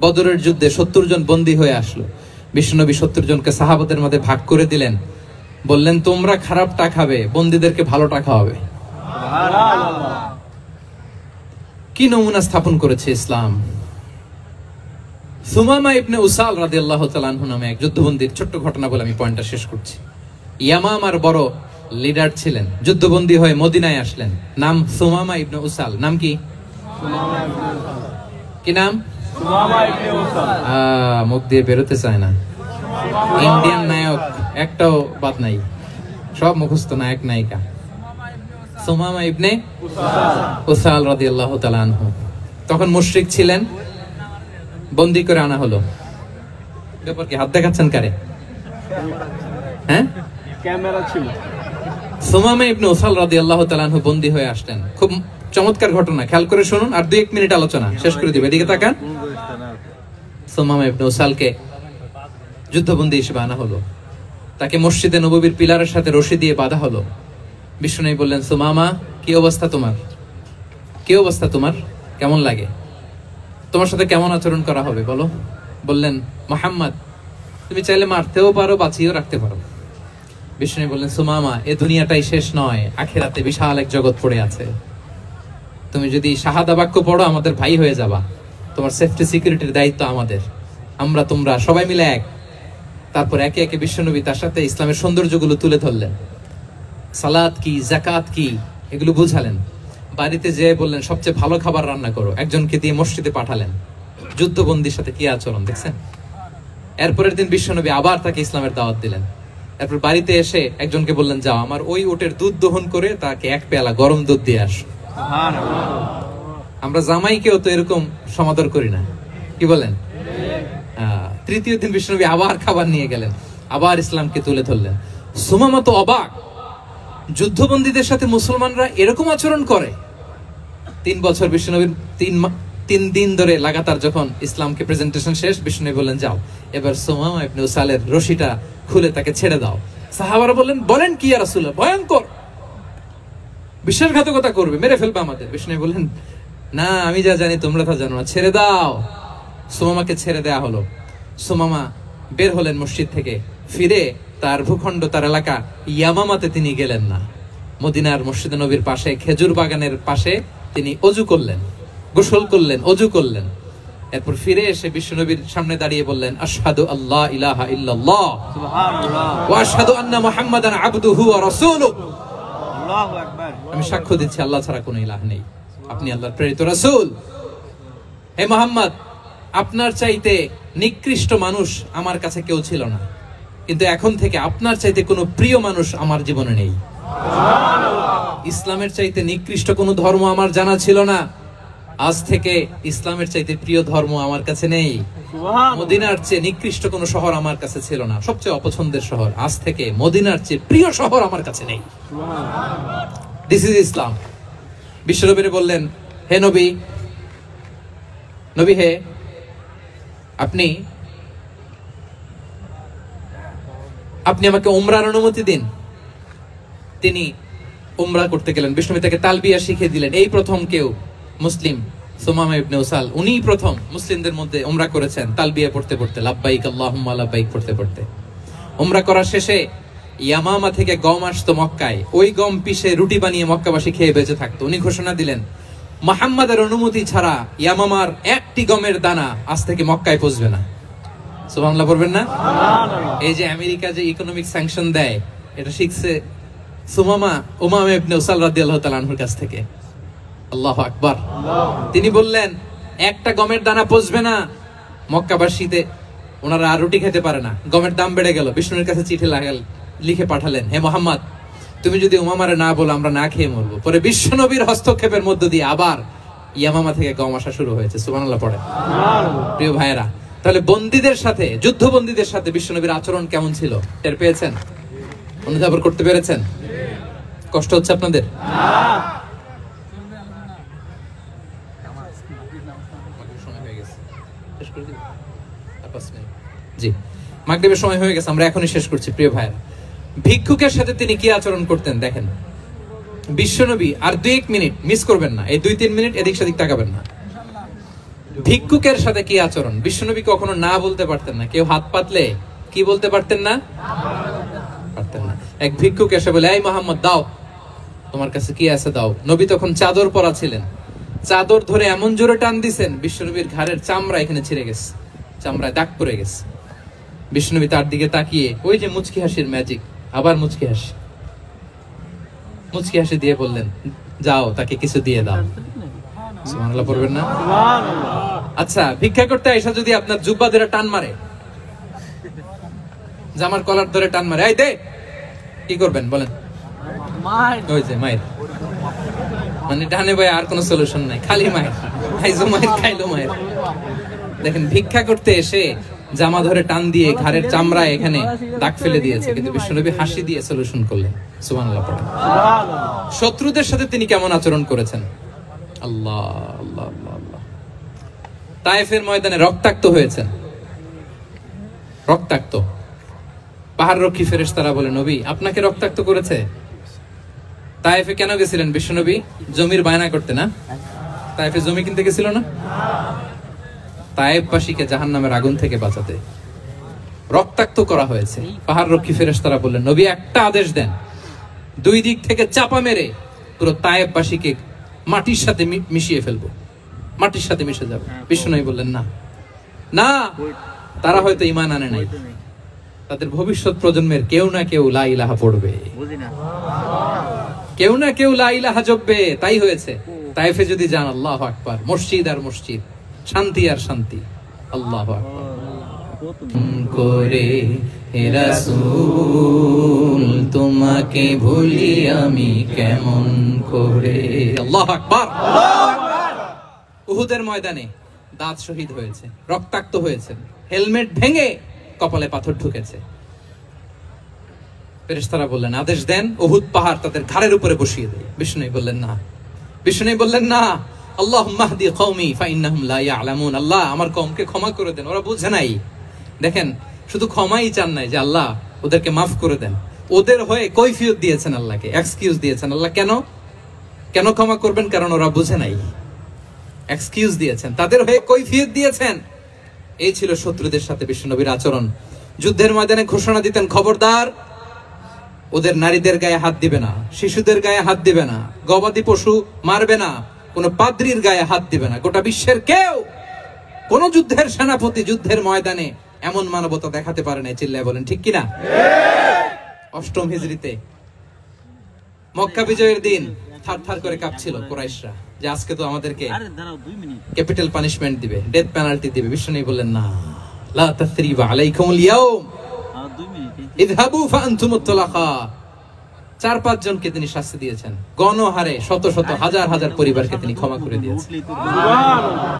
বদরের যুদ্ধে 70 জন বন্দী হয়ে আসলো। বিশ্বনবী 70 জনকে সাহাবাদের মধ্যে ভাগ করে দিলেন, বললেন তোমরা খারাপটা খাবে, বন্দীদেরকে ভালোটা খাওয়াবে। সুবহানাল্লাহ। কি নমুনা স্থাপন করেছে ইসলাম। সুমামা ইবনে উসাল রাদিয়াল্লাহু তাআলা আনহু নামে এক যুদ্ধবন্দীর ছোট্ট ঘটনা বলে আমি পয়েন্টটা শেষ করছি। ইয়ামামার বড় লিডার ছিলেন, যুদ্ধবন্দী হয়ে মদিনায় আসলেন। নাম সুমামা ইবনে উসাল। নাম কি? কি নাম? সুমামা ইবনে উসাল। মুখ দিয়ে বেরোতে চায় না। ইন্ডিয়ান নায়ক একটাও বাদ নাই, সব মুখস্থ নায়ক নায়িকা। সুমামা ইবনে উসাল রাদিয়াল্লাহু তাআলা আনহু তখন মুশরিক ছিলেন, বন্দী করে আনা হলো। ব্যাপার কি? হাত দেখাচ্ছেন কারে? হ্যাঁ, ক্যামেরা ছিল। সুমামা ইবনে উসাল রাদিয়াল্লাহু তাআলা আনহু বন্দী হয়ে আসলেন। খুব চমৎকার ঘটনা, খেয়াল করে শুনুন, আর 2-1 মিনিট আলোচনা শেষ করে দিবে। এদিকে তাকান। সুমামা ইবনে উসালকে যুদ্ধবন্দী হিসেবে আনা হলো। তাকে মসজিদে নববীর পিলারের সাথে রশি দিয়ে বাঁধা হলো। বিষ্ণু বললেন, সুমামা কি অবস্থা তোমার? কি অবস্থা তোমার? কেমন লাগে? তোমার সাথে কেমন আচরণ করা হবে বলো? বললেন, মুহাম্মদ তুমি চাইলে মারতেও পারো, বাঁচিয়েও রাখতে পারো। বিষ্ণু বললেন, সুমামা এ দুনিয়াটাই শেষ নয়, আখিরাতে বিশাল এক জগৎ পড়ে আছে। তুমি যদি শাহাদা বাক্য পড়ো আমাদের ভাই হয়ে যাবা। তোমার সেফটি সিকিউরিটির দায়িত্ব আমাদের, আমরা তোমরা সবাই মিলে এক। তারপর একে একে বিশ্বনবী তার সাথে ইসলামের সৌন্দর্যগুলো তুলে ধরলেন, সালাত কি, জাকাত কি, এগুলো বুঝালেন। বাড়িতে যেয়ে বললেন সবচেয়ে ভালো খাবার রান্না করো, একজনকে দিয়ে মসজিদে পাঠালেন। যুদ্ধবন্দীর সাথে কি আচরণ দেখছেন। এরপরের দিন বিশ্বনবী আবার তাকে ইসলামের দাওয়াত দিলেন। এরপর বাড়িতে এসে একজনকে বললেন, যাও আমার ওই উটের দুধ দহন করে তাকে এক পেয়ালা গরম দুধ দিয়ে আস। আমরা জামাইকেও তো এরকম সমাদর করি না, কি বলেন? তৃতীয় দিন বিশ্বনবী আবার খাবার নিয়ে গেলেন, আবার ইসলামকে তুলে ধরলেন। সুমামা তো অবাক, যুদ্ধবন্দীদের সাথে মুসলমানরা এরকম আচরণ করে। 3 বছর বিশ্বনবীর 3 দিন ধরে লাগাতার যখন ইসলামকে প্রেজেন্টেশন শেষ, বিশ্বনবী বললেন, যাও এবার সুমামা ইবনে উসালের রশিটা খুলে তাকে ছেড়ে দাও। সাহাবারা বললেন, বলেন কি ইয়া রাসূলুল্লাহ, ভয়ঙ্কর, বিশ্বাসঘাতকতা করবে, মেরে ফেলবে আমাদের। বিশ্বনবী বললেন, না, আমি যা জানি তোমরা তা জানো না, ছেড়ে দাও। সুমামাকে ছেড়ে দেয়া হলো। সুমামা বের হলেন মসজিদ থেকে, ফিরে তার ভূখণ্ড, তার এলাকা ইয়ামামাতে তিনি গেলেন না। মদিনার মসজিদে নবীর পাশে খেজুর বাগানের পাশে তিনি অজু করলেন, গোসল করলেন, অজু করলেন। এরপর ফিরে এসে বিশ্বনবীর সামনে দাঁড়িয়ে বললেন, আশহাদু আল্লা ইলাহা ইল্লাল্লাহ ওয়া আশহাদু আন্না মুহাম্মাদান আবদুহু ওয়া রাসূলুহু। আল্লাহু আকবার। আমি সাক্ষ্য দিচ্ছি আল্লাহ ছাড়া কোনো ইলাহ নেই, আপনি আল্লাহর প্রেরিত রাসূল। হে মুহাম্মদ, আপনার চাইতে নিকৃষ্ট মানুষ আমার কাছে কেউ ছিল না, কিন্তু এখন থেকে আপনার চাইতে কোনো প্রিয় মানুষ আমার জীবনে নেই। ইসলামের চাইতে নিকৃষ্ট কোনো ধর্ম আমার জানা ছিল না, আজ থেকে ইসলামের চাইতে প্রিয় ধর্ম আমার কাছে নেই। মদিনার চেয়ে নিকৃষ্ট কোনো শহর আমার কাছে ছিল না, সবচেয়ে অপছন্দের শহর, আজ থেকে মদিনার চেয়ে প্রিয় শহর আমার কাছে নেই। দিস ইজ ইসলাম। বিশ্বনবী বললেন, হে নবী, নবী হে, আপনি আমাকে উমরার অনুমতি দিন। তিনি উমরা করতে গেলেন। বিশ্বনবী তাকে তালবিয়া শিখিয়ে দিলেন। এই প্রথম কেউ মুসলিম, সুমামা ইবনে উসাল, উনি প্রথম মুসলিমদের মধ্যে উমরা করেছেন তালবিয়া পড়তে পড়তে, লাব্বাইক আল্লাহুম্মা লাব্বাইক পড়তে পড়তে। উমরা করার শেষে ইয়ামামা থেকে গম আসতো মক্কায়, ওই গম পিষে রুটি বানিয়ে মক্কাবাসী খেয়ে বেঁচে থাকতো। উনি ঘোষণা দিলেন, মুহাম্মাদের অনুমতি ছাড়া ইয়ামামার একটি গমের দানা আজ থেকে মক্কায় পৌঁছবে না। সুবহানাল্লাহ পড়বেন না? এই যে আমেরিকা যে ইকোনমিক স্যাংশন দেয়, এটা শিখছে সুমামা উমামা ইবনে উসাল রাদিয়াল্লাহু তাআলা আনহুর কাছ থেকে। আল্লাহু আকবার। তিনি বললেন, একটা গমের দানা পৌঁছবে না মক্কাবাসীতে, ওনারা আর রুটি খেতে পারে না। গমের দাম বেড়ে গেল। বিষ্ণুর কাছে চিঠি লিখে পাঠালেন, হে মুহাম্মদ, তুমি যদি উমামারে না বলো আমরা না খেয়ে মরবো। পরে বিশ্বনবীর হস্তক্ষেপের মধ্য দিয়ে আবার ইয়ামামা থেকে গম আসা শুরু হয়েছে। সুবহানাল্লাহ পড়ে। প্রিয় ভাইয়েরা, তাহলে বন্দীদের সাথে, যুদ্ধবন্দীদের সাথে বিশ্বনবীর আচরণ কেমন ছিল টের পেয়েছেন? অনুধাবন করতে পেরেছেন? কষ্ট হচ্ছে আপনাদের? জি, মাগরিবের সময় হয়ে গেছে, আমরা এখনই শেষ করছি। প্রিয় ভাইয়েরা, ভিক্ষুকের সাথে তিনি কি আচরণ করতেন দেখেন। বিশ্বনবী, আর 2-1 মিনিট মিস করবেন না, এই 2-3 মিনিট এদিক সেদিক তাকাবেন না। ভিক্ষুকের সাথে কি আচরণ? বিশ্বনবী কখনো না বলতে পারতেন না। কেউ হাত পাতলে কি বলতে পারতেন না? পারতেন না। এক ভিক্ষুক এসে বলে, এই মুহাম্মদ দাও, তোমার কাছে কি আছে দাও। নবী তখন চাদর পরা ছিলেন, চাদর ধরে এমন জোরে টান দিছেন বিশ্বনবীর ঘাড়ের চামড়া এখানে ছিঁড়ে গেছে, চামড়ায় দাগ পড়ে গেছে। বিশ্বনবী তার দিকে তাকিয়ে, ওই যে মুচকি হাসির ম্যাজিক, আবার মুচকি হাসি দিয়ে বললেন, যাও তাকে কিছু দিয়ে দাও। সুবহানাল্লাহ পড়বেন না? আচ্ছা, ভিক্ষা করতে আইসা যদি আপনার জুব্বা ধরে টান মারে, জামার কলার ধরে টান মারে, এই দে, কি করবেন বলেন? ওই যে মায়ের, মানে ডানে ভাই আর কোনো সলিউশন নাই, খালি মায়ের, খাইছো মায়ের, খাইলো মায়ের। দেখেন, ভিক্ষা করতে এসে জামা ধরে টান দিয়ে ঘাড়ের চামড়া এখানে দাগ ফেলে দিয়েছে, কিন্তু বিশ্বনবী হাসি দিয়ে সলিউশন করলেন। সুবহানাল্লাহ পড়েন। শত্রুদের সাথে তিনি কেমন আচরণ করেছেন? আল্লাহ আল্লাহ আল্লাহ আল্লাহ। তায়েফের ময়দানে রক্তাক্ত হয়েছেন, রক্তাক্ত। পাহাড় রক্ষী ফেরেশতারা বলে, নবী আপনাকে রক্তাক্ত করেছে? তায়েফে কেন গেছিলেন বিশ্বনবী? জমির বায়না করতে না? তায়েফে জমি কিনতে গেছিল না? তায়েফবাসীকে জাহান্নামের আগুন থেকে বাঁচাতে রক্তাক্ত করা হয়েছে। পাহাড় রক্ষী ফেরেশতারা বললেন, নবী একটা আদেশ দেন, 2 দিক থেকে চাপা মেরে পুরো তায়েফবাসীকে মাটির সাথে মিশিয়ে ফেলবো, মাটির সাথে মিশে যাবে। বিষ্ণু বললেন না না, তারা হয়তো ঈমান আনে নাই, তাদের ভবিষ্যৎ প্রজন্মের কেউ না কেউ লা ইলাহা পড়বে, কেউ না কেউ লা ইলাহা জপবে। তাই হয়েছে। তায়েফে যদি যান, আল্লাহু আকবার, মসজিদ আর মসজিদ, শান্তি আর শান্তি। আল্লাহু আকবার করে হে রাসূল, তোমাকে ভুলি আমি কেমন করে। আল্লাহু আকবার। উহুদের ময়দানে দাঁত শহীদ হয়েছে, রক্তাক্ত হয়েছে, হেলমেট ভেঙে কপালে পাথর ঢুকেছে। ফেরেশতারা বললেন, আদেশ দেন উহুদ পাহাড় তাদের ঘাড়ের উপরে বসিয়ে দেয়। বিষ্ণু বললেন না, বিষ্ণু বললেন না, আল্লাহুম্মা হদি কওমি ফাইন্নাহুম লা ইয়ালামুন। আল্লাহ আমার কওমকে ক্ষমা করে দেন, ওরা বুঝে নাই। দেখেন, শুধু ক্ষমাই চান নাই যে আল্লাহ ওদেরকে মাফ করে দেন, ওদের হয়ে কৈফিয়ত দিয়েছেন আল্লাহকে, এক্সকিউজ দিয়েছেন। আল্লাহ কেন কেন ক্ষমা করবেন? কারণ ওরা বুঝে নাই। এক্সকিউজ দিয়েছেন, তাদের হয়ে কৈফিয়ত দিয়েছেন। এই ছিল শত্রুদের সাথে বিশ্বনবীর আচরণ। যুদ্ধের ময়দানে ঘোষণা দিতেন, খবরদার ওদের নারীদের গায়ে হাত দিবে না, শিশুদের গায়ে হাত দিবে না, গবাদি পশু মারবে না, কোন পাদ্রীর গায়ে হাত দিবে না। গোটা বিশ্বের কেউ, কোন যুদ্ধের সেনাপতি যুদ্ধের ময়দানে এমন মানবতা দেখাতে পারে না। চিল্লায় বলেন ঠিক কিনা? অষ্টম হিজরিতে মক্কা বিজয়ের দিন থারথার করে কাঁপছিল কুরাইশরা যে আজকে তো আমাদেরকে ক্যাপিটাল পানিশমেন্ট দিবে, ডেথ পেনাল্টি দিবে। বিষ্ণু বললেন না, লা তাসরিবা আলাইকুমুল ইয়াউম ইযহাবু ফাআনতুমুত তুলাকা। 4-5 জনকে তিনি শাস্তি দিয়েছেন, গণহারে শত শত হাজার হাজার পরিবারকে তিনি ক্ষমা করে দিয়েছেন।